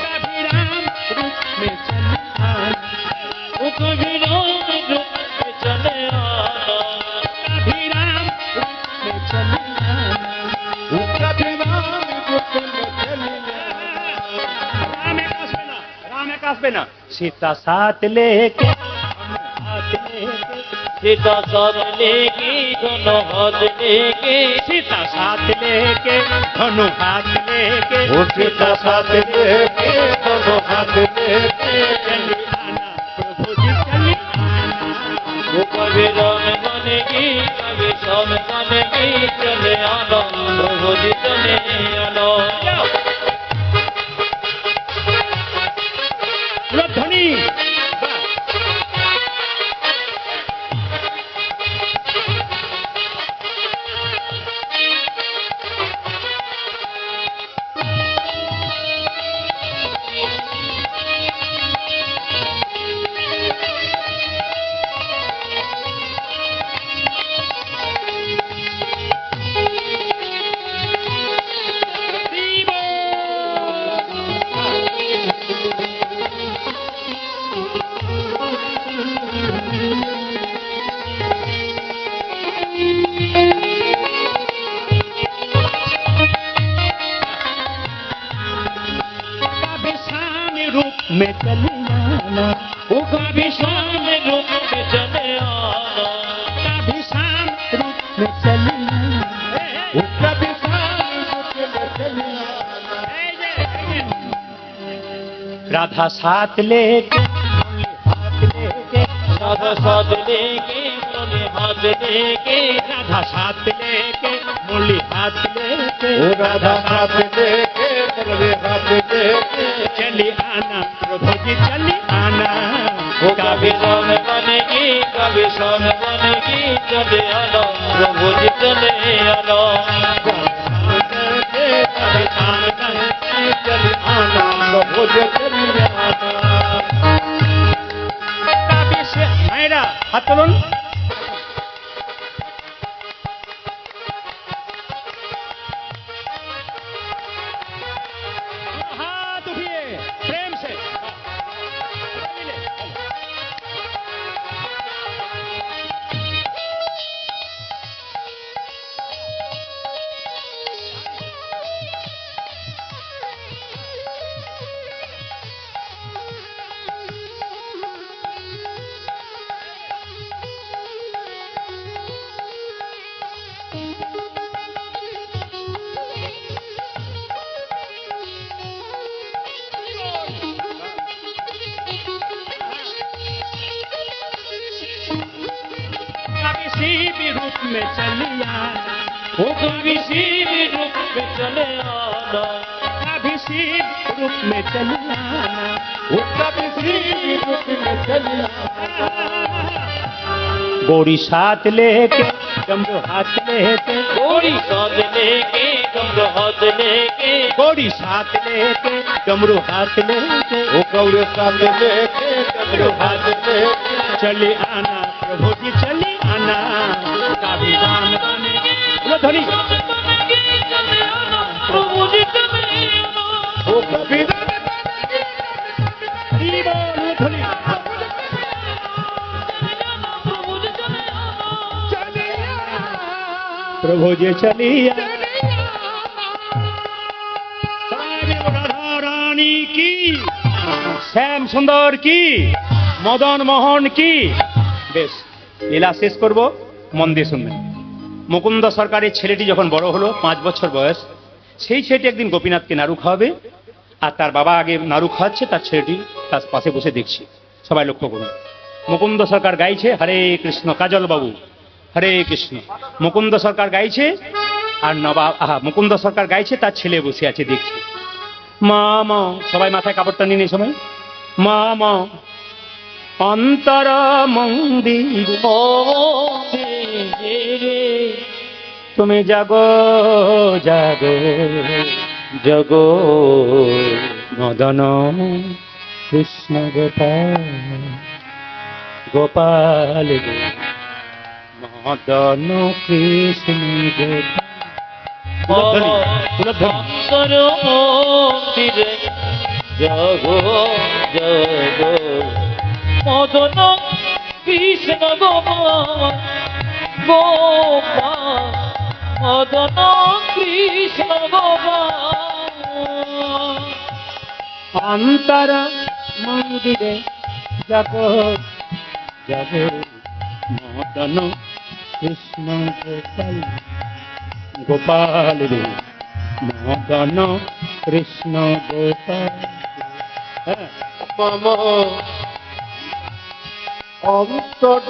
कभी राम रूप में चलिए आना, कभी राम रूप में चले आना, कभी राम रूप में चलिए आना। कभी राम रूप में चले आना। राम एक बस में ना, আসবে না। সীতা সাথ লেকে হাত লেকে, सीता साथ लेके दोनों हाथ लेके सीता साथ लेके धनु हाथ लेके, वो सीता साथ लेके दोनों हाथ लेके चली आना प्रभु जी चली आना। वो कभी राम बनेगी कभी श्याम बनेगी चले आना प्रभु जी चले आना ध्वनि में चली आना, वो कभी शाम रूप में चले आना कभी शाम रूप में चली आना, वो कभी साथ में चली आना। राधा साथ लेके हाथ लेके, राधा साथ लेके दोनों हाथ लेके राधा साथ लेके मुरली हाथ लेके, वो राधा हाथ लेके मुरली हाथ लेके चली आना प्रभु जी चली आना। वो कभी राम बनेगी कभी श्याम बनेगी चले आना प्रभु जी चले आना कभी शाम करके चली आना प्रभु जी चली आना। कभी से मायरा हाथ तुलुन। हाथ उठिए प्रेम से। किसी भी रूप में चली आना, वो कभी शिव रूप में चले आना कभी शिव रूप में चली आना, वो कभी श्री रूप में चली आना। गोरी साथ लेके डमरू हाथ लेके, गोरी साथ लेके डमरू हाथ लेके गोरी साथ लेके डमरू हाथ लेके, वो कौरे साथ लेके डमरू हाथ लेके चली आना प्रभु जी चली आना। कभी दान बने बोलो ध्वनि। प्रभु जी चले आना वो कभी हरि बोल ध्वनि। प्रभु जी चले आना प्रभु जी चली आना। सारे राधा रानी की, শ্যাম সুন্দর কি, মদন মোহন কি। বেশ লীলা শেষ করব, মন দিয়ে শুনবেন। মুকুন্দ সরকারের ছেলেটি যখন বড় হলো 5 বছর বয়স, সেই ছেলেটি একদিন গোপীনাথকে নাড়ু খাওয়াবে, আর তার বাবা আগে নাড়ু খাওয়াচ্ছে, তার ছেলেটি তার পাশে বসে দেখছে। সবাই লক্ষ্য করুন, মুকুন্দ সরকার গাইছে হরে কৃষ্ণ, কাজল বাবু হরে কৃষ্ণ, মুকুন্দ সরকার গাইছে, আর নবাব মুকুন্দ সরকার গাইছে, তার ছেলে বসে আছে দেখছে। মা মা, সবাই মাথায় কাপড়টা নিয়ে নেই সবাই। মা মা অন্তর মন্দির ও রে তুমি জাগো জাগো জগো মদন কৃষ্ণ গোপাল গোপাল গো, মদন কৃষ্ণ গোপাল। অন্তর মন্দিরে জগো জগো মদন কৃষ্ণ গোপাল গোপাল মদন কৃষ্ণ গোপাল অন্তর মন্দিরে যাব যাব মদন কৃষ্ণ গোপাল গোপাল রে মদন কৃষ্ণ গোপাল। হ্যাঁ, মম অন্তর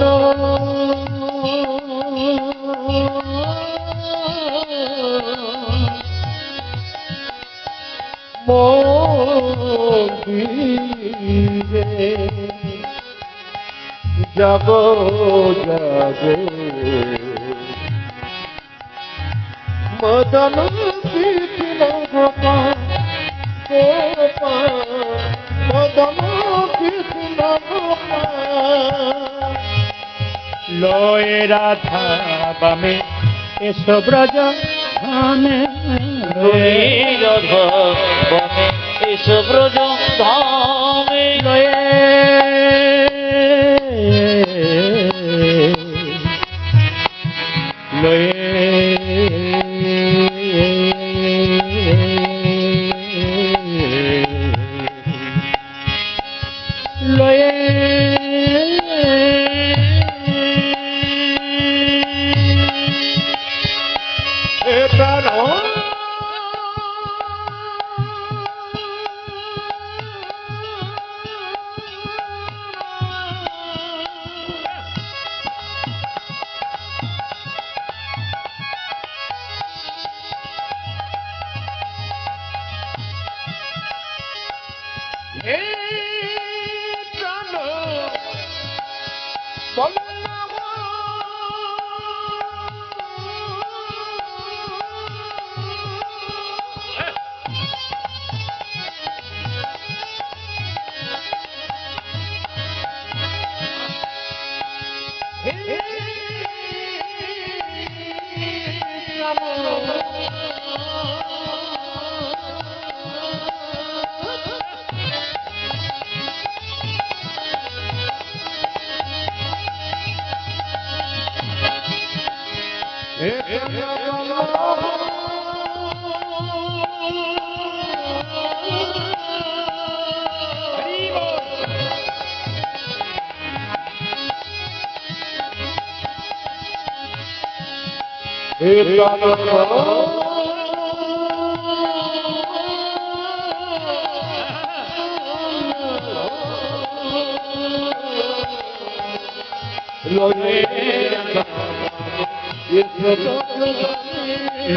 মন্দিরে যাব যাব মদন কৃষ্ণ গোপাল গোপাল মদন কৃষ্ণ গোপাল। লয় রাধা বামে এসো ব্রজ ধামে রাধা বনে এসো ব্রজ ধামে লয়ে লয়ে লয়ে এটার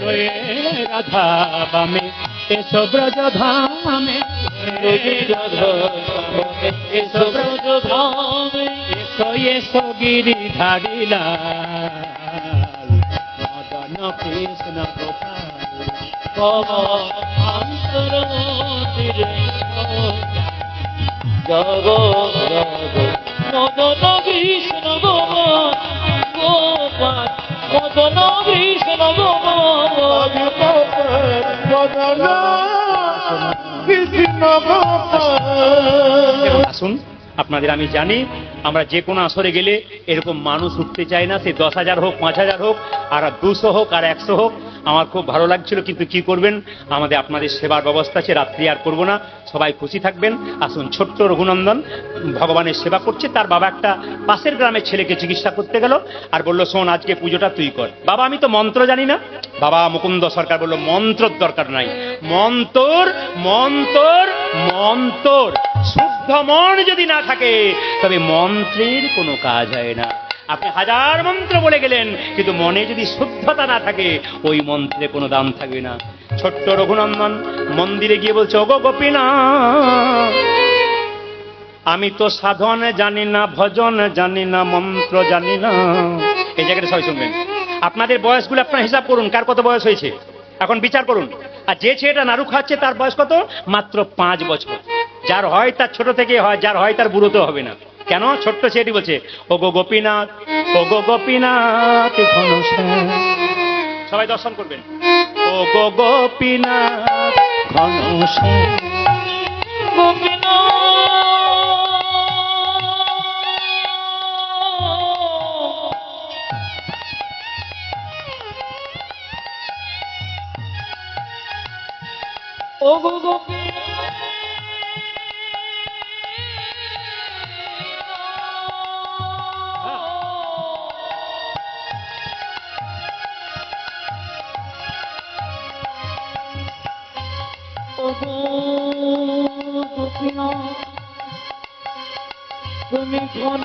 লয়ে রাধা বামে এসো ব্রজ ধামে রাধা বনে এসো ব্রজ ধামে এসো এসো গিরি ধারিলা মদন কৃষ্ণ গোপাল বাবা অন্তর তীরে জগ জগ মদন কৃষ্ণ গোপাল গোপাল মদন কৃষ্ণ গোপাল মদন কৃষ্ণ গোপাল। দেখুন, আসুন, আপনাদের আমি জানি আমরা যে কোনো আসরে গেলে এরকম মানুষ উঠতে চায় না, সে 10,000 হোক, 5,000 হোক, আর 200 হোক, আর 100 হোক। আমার খুব ভালো লাগছিল, কিন্তু কি করবেন, আমাদের আপনাদের সেবার ব্যবস্থা আছে, রাত্রি আর করবো না, সবাই খুশি থাকবেন। আসুন, ছোট্ট রঘুনন্দন ভগবানের সেবা করছে, তার বাবা একটা পাশের গ্রামের ছেলেকে চিকিৎসা করতে গেল, আর বললো, শোন, আজকে পুজোটা তুই কর। বাবা, আমি তো মন্ত্র জানি না। বাবা মুকুন্দ সরকার বললো, মন্ত্রর দরকার নাই, মন্তর মন্তর মন্তর। শুদ্ধ মন যদি না থাকে তবে মন্ত্রের কোনো কাজ হয় না। আপনি 1000 মন্ত্র বলে গেলেন, কিন্তু মনে যদি শুদ্ধতা না থাকে ওই মন্ত্রে কোনো দাম থাকবে না। ছোট্ট রঘুনন্দন মন্দিরে গিয়ে বলছে, ওগো গোপীনাথ, আমি তো সাধন জানি না, ভজন জানি না, মন্ত্র জানি না। এই জায়গাটা সবাই শুনবেন। আপনাদের বয়সগুলো আপনারা হিসাব করুন, কার কত বয়স হয়েছে এখন বিচার করুন। আর যে ছেলেটা নাড়ু খাচ্ছে তার বয়স কত? মাত্র 5 বছর। যার হয় তার ছোট থেকে হয়, যার হয় তার বুড়োতে হবে না। কেন? ছোট্ট ছেলেটি বলছে, ওগো গোপীনাথ, ওগো গোপীনাথ ঘনশ্যাম। সবাই দর্শন করবেন। ওগো গোপীনাথ ঘনশ্যাম। তুমি কোন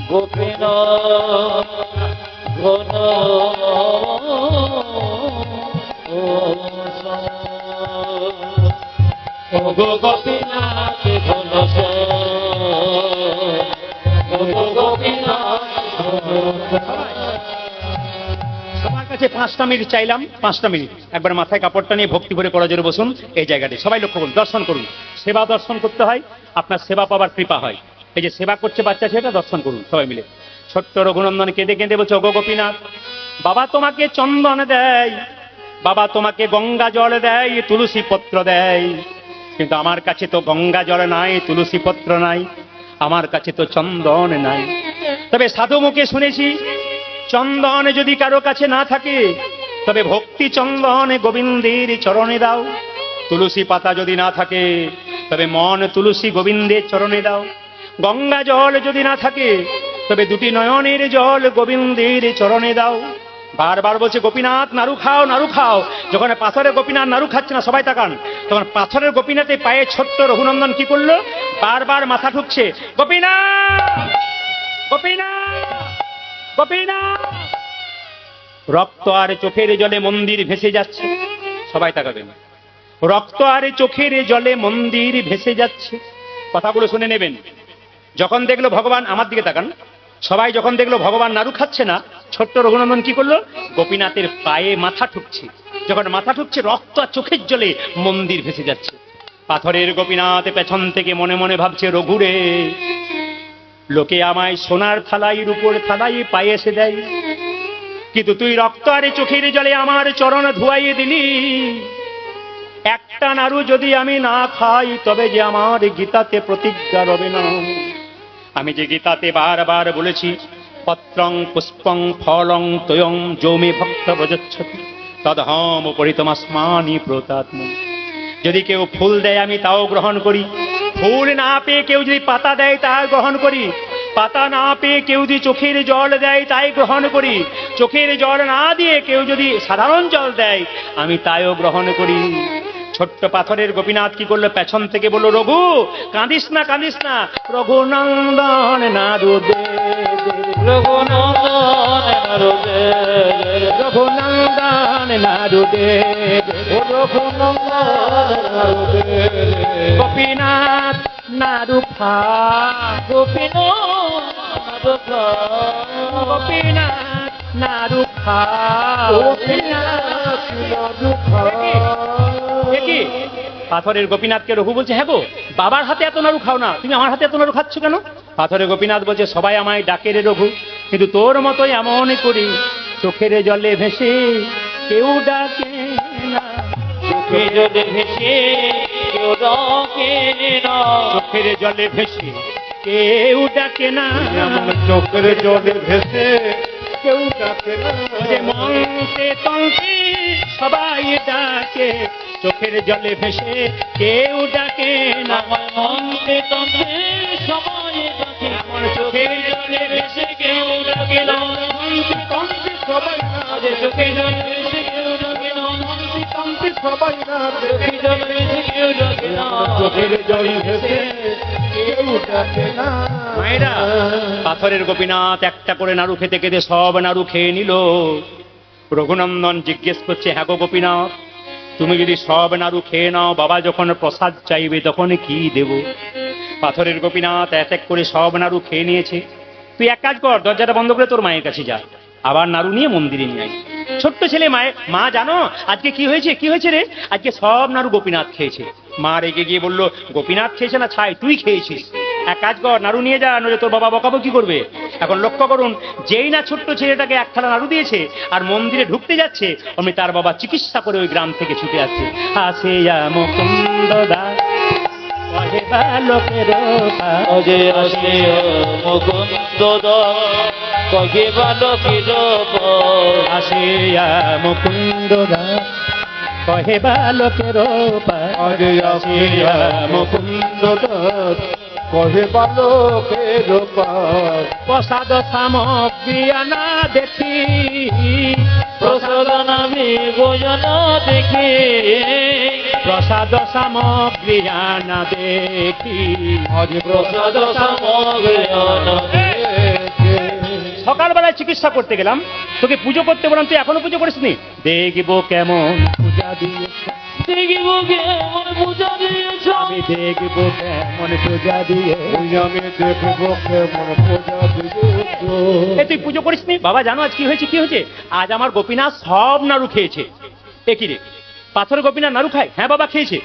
গোপিন ঘন গো গোপীনাথ ঘন গোপীনাথ সবার কাছে 5টা মিনিট চাইলাম, 5টা মিনিট একবার মাথায় কাপড়টা নিয়ে ভক্তি ভরে করা জোরে বসুন এই জায়গাটি। সবাই লক্ষ্য করুন, দর্শন করুন। সেবা দর্শন করতে হয়, আপনার সেবা পাওয়ার কৃপা হয়। এই যে সেবা করছে বাচ্চা, সেটা দর্শন করুন সবাই মিলে। ছোট্ট রঘুনন্দন কেঁদে কেঁদে বলছে, ওগো গোপীনাথ, বাবা তোমাকে চন্দন দেয়, বাবা তোমাকে গঙ্গা জল দেয়, তুলসী পত্র দেয়, কিন্তু আমার কাছে তো গঙ্গা জল নাই, তুলসী পত্র নাই, আমার কাছে তো চন্দন নাই। তবে সাধু মুখে শুনেছি, চন্দন যদি কারো কাছে না থাকে তবে ভক্তি চন্দন গোবিন্দের চরণে দাও। তুলসী পাতা যদি না থাকে তবে মন তুলসী গোবিন্দের চরণে দাও। গঙ্গা জল যদি না থাকে তবে দুটি নয়নের জল গোবিন্দের চরণে দাও। বারবার বলছে, গোপীনাথ নাড়ু খাও, নাড়ু খাও। যখন পাথরের গোপীনাথ নাড়ু খাচ্ছে না, সবাই তাকান, তখন পাথরের গোপীনাথের পায়ে ছোট্ট রঘুনন্দন কি করলো, বারবার মাথা ঠুকছে, গোপীনাথ গোপীনাথ গোপীনাথ। রক্ত আর চোখের জলে মন্দির ভেসে যাচ্ছে, সবাই তাকাবেন, রক্ত আর চোখের জলে মন্দির ভেসে যাচ্ছে। কথাগুলো শুনে নেবেন। যখন দেখলো ভগবান, আমার দিকে তাকান, সবাই যখন দেখলো ভগবান নাড়ু খাচ্ছে না, ছোট্ট রঘুনন্দন কি করলো, গোপীনাথের পায়ে মাথা ঠুকছে। যখন মাথা ঠুকছে, রক্ত আর চোখের জলে মন্দির ভেসে যাচ্ছে। পাথরের গোপীনাথ পেছন থেকে মনে মনে ভাবছে, রঘুরে, লোকে আমায় সোনার থালাই রূপোর থালাই পায়েসে দেয়, কিন্তু তুই রক্ত আর চোখের জলে আমার চরণ ধুয়াইয়ে দিলি। একটা নাড়ু যদি আমি না খাই তবে যে আমার গীতাতে প্রতিজ্ঞা রবে না। আমি যে গীতাতে বারবার বলেছি, পত্রং পুষ্পং ফলং তয়ং যৌমে ভক্ত ব্রজচ্ছতি তদহম পরিতমাস্মানি প্রতাত্ম। যদি কেউ ফুল দেয় আমি তাও গ্রহণ করি, ফুল না পেয়ে কেউ যদি পাতা দেয় তা গ্রহণ করি, পাতা না পেয়ে কেউ যদি চোখের জল দেয় তাই গ্রহণ করি, চোখের জল না দিয়ে কেউ যদি সাধারণ জল দেয় আমি তাইও গ্রহণ করি। ছোট্ট পাথরের গোপীনাথ কি করলো, পেছন থেকে বললো, রঘু কাঁদিস না, কাঁদিস না, রঘুনন্দন নাড়ু দে, রঘুনন্দন নাড়ু দে, রঘুনন্দন নাড়ু দে, রঘুনন্দন নাড়ু দে, গোপীনাথ নাড়ু খা, গোপীনাথ নাড়ু খা, গোপীনাথ নাড়ু খা, গোপীনাথ নাড়ু খা। কি পাথরের গোপীনাথকে রঘু বলছে, হ্যাঁ গো, বাবার হাতে এত নাড়ু খাও না, তুমি আমার হাতে এত নাড়ু খাচ্ছ কেন? পাথরের গোপীনাথ বলছে, সবাই আমায় ডাকে রে রঘু, কিন্তু তোর মতোই এমন করি চোখের জলে ভেসে কেউ ডাকে না, চোখের জলে ভেসে কেউ ডাকে না, চোখের জলে ভেসে কেউ ডাকে না, চোখের জলে ভেসে কেউ ডাকে না, যে মন্ত্রে তন্ত্রে সবাই ডাকে, চোখের জলে ভেসে কেউ ডাকে না, আমার মন্ত্রে তন্ত্রে সবাই ডাকে, আমার চোখের জলে ভেসে কেউ ডাকে না, মন্ত্রে তন্ত্রে সবাই না, যে চোখের জলে ভেসে কেউ ডাকে না, মন্ত্রে তন্ত্রে সবাই না, চোখের জলে ভেসে কেউ ডাকে না, চোখের জলে ভেসে কেউ ডাকে না। মায়েরা, পাথরের গোপীনাথ একটা করে নাড়ু খেতে খেতে সব নাড়ু খেয়ে নিল। রঘুনন্দন জিজ্ঞেস করছে, হ্যাঁ গো গোপীনাথ, তুমি যদি সব নাড়ু খেয়ে নাও, বাবা যখন প্রসাদ চাইবে তখন কি দেব? পাথরের গোপীনাথ এক এক করে সব নাড়ু খেয়ে নিয়েছে। তুই এক কাজ কর, দরজাটা বন্ধ করে তোর মায়ের কাছে যা, আবার নাড়ু নিয়ে মন্দিরে নিয়ে আয়। ছোট্ট ছেলে মায়ের, মা জানো আজকে কি হয়েছে? কি হয়েছে রে? আজকে সব নাড়ু গোপীনাথ খেয়েছে। মা রেগে গিয়ে বলল, গোপীনাথ খেয়েছে না ছাই, তুই খেয়েছিস। এক কাজ কর, নাড়ু নিয়ে যা, নইলে তোর বাবা বকাবকি করবে। এখন লক্ষ্য করুন, যেই না ছোট্ট ছেলেটাকে এক থালা নাড়ু দিয়েছে আর মন্দিরে ঢুকতে যাচ্ছে, অমনি তার বাবা চিকিৎসা করে ওই গ্রাম থেকে ছুটে আসছে। আসে মুকুন্দ দাস কহে বালকের অজে আসে মুকুন্দ দাস কহে বালকের আসে মুকুন্দ দাস কহে বালকের আরে আসিয়া মুকুন্দ দাস কহে বালকের পার, প্রসাদ সামগ্রী আনা দেখি, প্রসাদনা ভোজন দেখে প্রসাদ সামগ্রী আনা দেখি। আজ প্রসাদ সামগ্রী আনা দেখে সকালবেলায় চিকিৎসা করতে গেলাম, তোকে পুজো করতে বললাম, তুই এখনো পুজো করিসনি। দেখবো কেমন পূজা দিয়েছ, দেখিব কেমন পূজা দিয়েছ, আমি দেখবো কেমন পূজা দিয়ে। ওই আমি দেখবো কেমন পূজা দিয়েছ। এ তুই পুজো করিসনি? বাবা জানো আজ কি হয়েছে? কি হয়েছে? আজ আমার গোপীনাথ সব নাড়ু খেয়েছে। এ কি রে, পাথর গোপীনাথ নাড়ু খায়? হ্যাঁ বাবা খেয়েছে।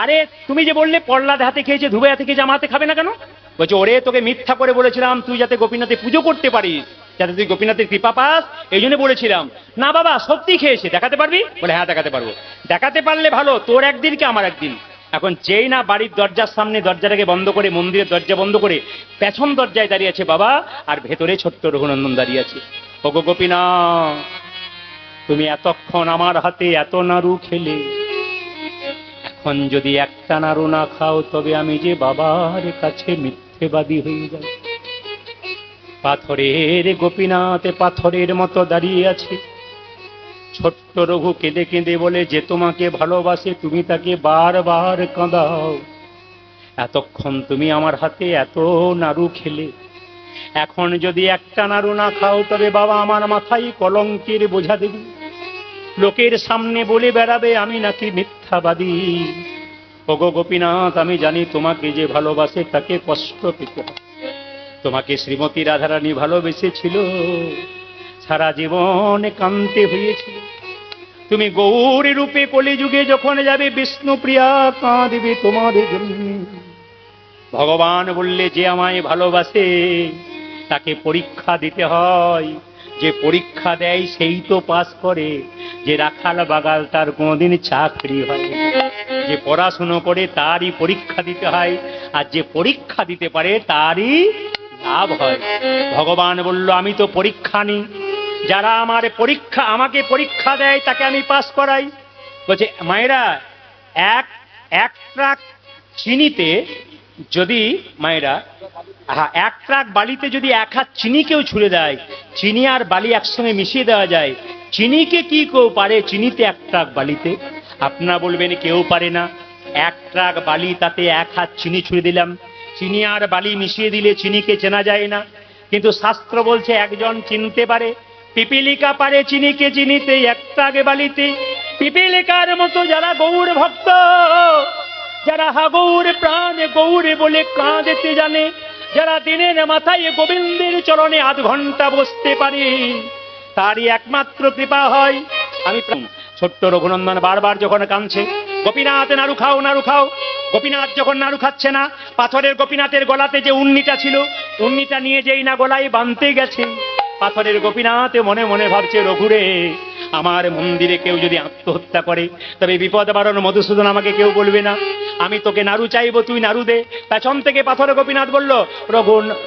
আরে তুমি যে বললে পল্লাদ হাতে খেয়েছে, ধুবে হাতে খেয়েছে, আমার হাতে খাবে না কেন? বলছে ওরে তোকে মিথ্যা করে বলেছিলাম তুই যাতে গোপীনাথে পুজো করতে পারিস, যাতে তুই গোপীনাথের কৃপা পাস, এই জন্য বলেছিলাম। না বাবা সত্যি খেয়েছে, দেখাতে পারবি? বলে হ্যাঁ দেখাতে পারবো। দেখাতে পারলে ভালো, তোর একদিন কি আমার একদিন। এখন যেই না বাড়ির দরজার সামনে দরজাটাকে বন্ধ করে, মন্দিরের দরজা বন্ধ করে পেছন দরজায় দাঁড়িয়ে আছে বাবা, আর ভেতরে ছোট্ট রঘুনন্দন দাঁড়িয়ে আছে। ওগো গোপীনাথ, তুমি এতক্ষণ আমার হাতে এত নাড়ু খেলে, এখন যদি একটা নাড়ু না খাও তবে আমি যে বাবার কাছে মিথ্যেবাদী হয়ে যাই। পাথরের গোপীনাথ পাথরের মতো দাঁড়িয়ে আছে। ছোট্ট রঘু কেঁদে কেঁদে বলে যে তোমাকে ভালোবাসে তুমি তাকে বারবার কাঁদাও। এতক্ষণ তুমি আমার হাতে এত নাড়ু খেলে, এখন যদি একটা নাড়ু না খাও তবে বাবা আমার মাথায় কলঙ্কের বোঝা দেবে। লোকের সামনে বলে বেড়াবে আমি নাকি মিথ্যাবাদী। ওগো গোপীনাথ, আমি জানি তোমাকে যে ভালোবাসে তাকে কষ্ট পেতে হয়। তোমাকে শ্রীমতী রাধারানী ভালোবেসেছিল, সারা জীবন কান্তে হয়েছিল। তুমি গৌরী রূপে কলিযুগে যখন যাবে বিষ্ণুপ্রিয়া কাঁদবে তোমাদের জন্য। ভগবান বললে যে আমায় ভালোবাসে তাকে পরীক্ষা দিতে হয়, যে পরীক্ষা দেয় সেই তো পাস করে। যে রাখাল বাগাল তার কোনোদিন চাকরি হয় না। যে পড়াশুনো করে তারই পরীক্ষা দিতে হয়, আর যে পরীক্ষা দিতে পারে তারই লাভ হয়। ভগবান বলল আমি তো পরীক্ষা নিই, যারা আমাকে পরীক্ষা দেয় তাকে আমি পাস করাই। বলছে মায়েরা এক ট্রাক চিনিতে যদি এক ট্রাক বালিতে যদি এক হাত চিনি কেউ ছুঁড়ে দেয়, চিনি আর বালি একসঙ্গে মিশিয়ে দেওয়া যায়, চিনিকে কি কেউ পারে চিনিতে এক ট্রাক বালিতে? আপনারা বলবেন কেউ পারে না। এক ট্রাক বালি, তাতে এক হাত চিনি ছুঁড়ে দিলাম, চিনি আর বালি মিশিয়ে দিলে চিনিকে চেনা যায় না। কিন্তু শাস্ত্র বলছে একজন চিনতে পারে। পিপীলিকা পারে চিনিকে চিনিতে এক ট্রাক বালিতে। পিপীলিকার মতো যারা গৌর ভক্ত, যারা হাগৌর প্রাণে গৌরে বলে কাঁদতে জানে, যারা দিনের মাথায় গোবিন্দের চরণে আধ ঘন্টা বসতে পারে, তারই একমাত্র কৃপা হয়। আমি ছোট্ট রঘুনন্দন বারবার যখন কাঁদছে, গোপীনাথ নাড়ু খাও নাড়ু খাও। গোপীনাথ যখন নাড়ু খাচ্ছে না, পাথরের গোপীনাথের গলাতে যে উন্নিটা ছিল, উন্নিটা নিয়ে যেই না গলায় বাঁধতে গেছে, পাথরের গোপীনাথ মনে মনে ভাবছে রঘুরে, আমার মন্দিরে কেউ যদি আত্মহত্যা করে তবে বিপদ বারণ মধুসূদন আমাকে কেউ বলবে না। আমি তোকে নাড়ু চাইবো, তুই নাড়ু দে। পেছন থেকে পাথরের গোপীনাথ বলল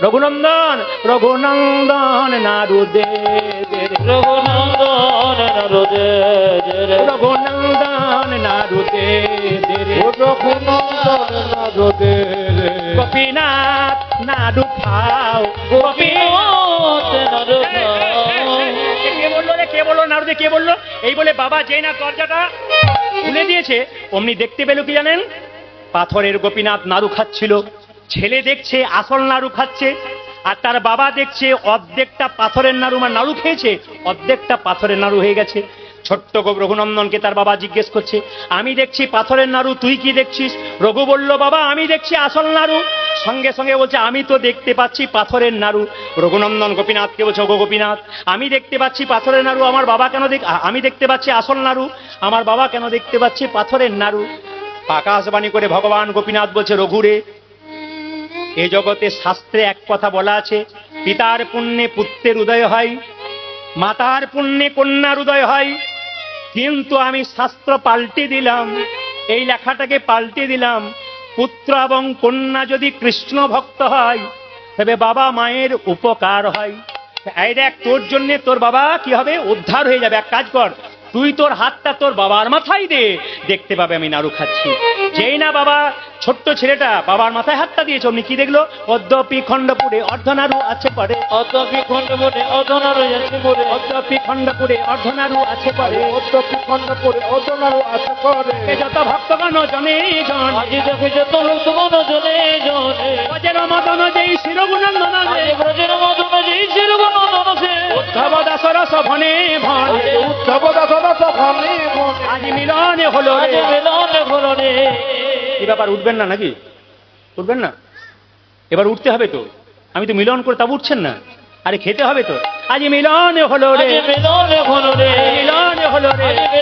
রঘুনন্দন রঘুনন্দন নাড়ু দে দে রে। রঘুনন্দন নাড়ু দে দে রে। রঘুনন্দন নাড়ু দে দে রে। ও রঘুনন্দন নাড়ু দে রে। গোপীনাথ নাড়ু খাও, গোপীনাথ নাড়ু খাও। কে বললো রে, কে বললো নাড়ু দে, কে বললো? এই বলে বাবা যেই না দরজাটা খুলে দিয়েছে, অমনি দেখতে পেল কি জানেন? পাথরের গোপীনাথ নাড়ু খাচ্ছিল। ছেলে দেখছে আসল নাড়ু খাচ্ছে, আর তার বাবা দেখছে অর্ধেকটা পাথরের নাড়ু, মানে নাড়ু খেয়েছে অর্ধেকটা পাথরের নাড়ু হয়ে গেছে। ছোট্ট রঘুনন্দনকে তার বাবা জিজ্ঞেস করছে, আমি দেখছি পাথরের নাড়ু, তুই কি দেখছিস? রঘু বলল, বাবা আমি দেখছি আসল নাড়ু। সঙ্গে সঙ্গে বলছে, আমি তো দেখতে পাচ্ছি পাথরের নাড়ু। রঘুনন্দন গোপীনাথকে বলছে, ওগো গোপীনাথ, আমি দেখতে পাচ্ছি পাথরের নাড়ু, আমার বাবা কেন আমি দেখতে পাচ্ছি আসল নাড়ু, আমার বাবা কেন দেখতে পাচ্ছি পাথরের নাড়ু? আকাশবাণী করে ভগবান গোপীনাথ বলছে, রঘুরে, এ জগতে শাস্ত্রে এক কথা বলা আছে, পিতার পুণ্যে পুত্রের উদয় হয়, মাতার পুণ্যে কন্যার উদয় হয়। কিন্তু আমি শাস্ত্র পাল্টে দিলাম, এই লেখাটাকে পাল্টে দিলাম। পুত্র এবং কন্যা যদি কৃষ্ণ ভক্ত হয় তবে বাবা মায়ের উপকার হয়। এই দেখ, তোর জন্য তোর বাবা কি হবে? উদ্ধার হয়ে যাবে। এক কাজ কর, তুই তোর হাতটা তোর বাবার মাথায় দে, দেখতে পাবে আমি নাড়ু খাচ্ছি। যেই না বাবা ছোট্ট ছেলেটা বাবার মাথায় হাতটা দিয়েছে, অমনি কি দেখলো? অদ্যপি খণ্ডপুরে অর্ধনারু আছে পরে, অদ্যপি খণ্ডপুরে অধনারু আছে পরে, অদ্যপি খণ্ডপুরে অর্ধনারু আছে পরে, অদ্যপি খণ্ডপুরে অর্ধনারু আছে পরে। এ যত ভক্তগণ জনে জন, আজি দেখে যত ভক্তগণ জনে জনে, ব্রজের মদন যেই শিরগুণন্দন আজি যে, ব্রজের মদন যেই শিরগুণন্দন সে, উদ্ধব দাসরস ভনে ভন, উদ্ধব দাসরস ভনে ভনে। আজ মিলনে হলো আজ রে। মিলনে হলো রে। কি ব্যাপার, উঠবেন না নাকি? উঠবেন না? এবার উঠতে হবে তো, আমি তো মিলন করে, তা উঠছেন না। আরে খেতে হবে তো। আজ মিলনে হলো রে, আজ মিলনে হলো রে। মিলনে হলো রে। আজ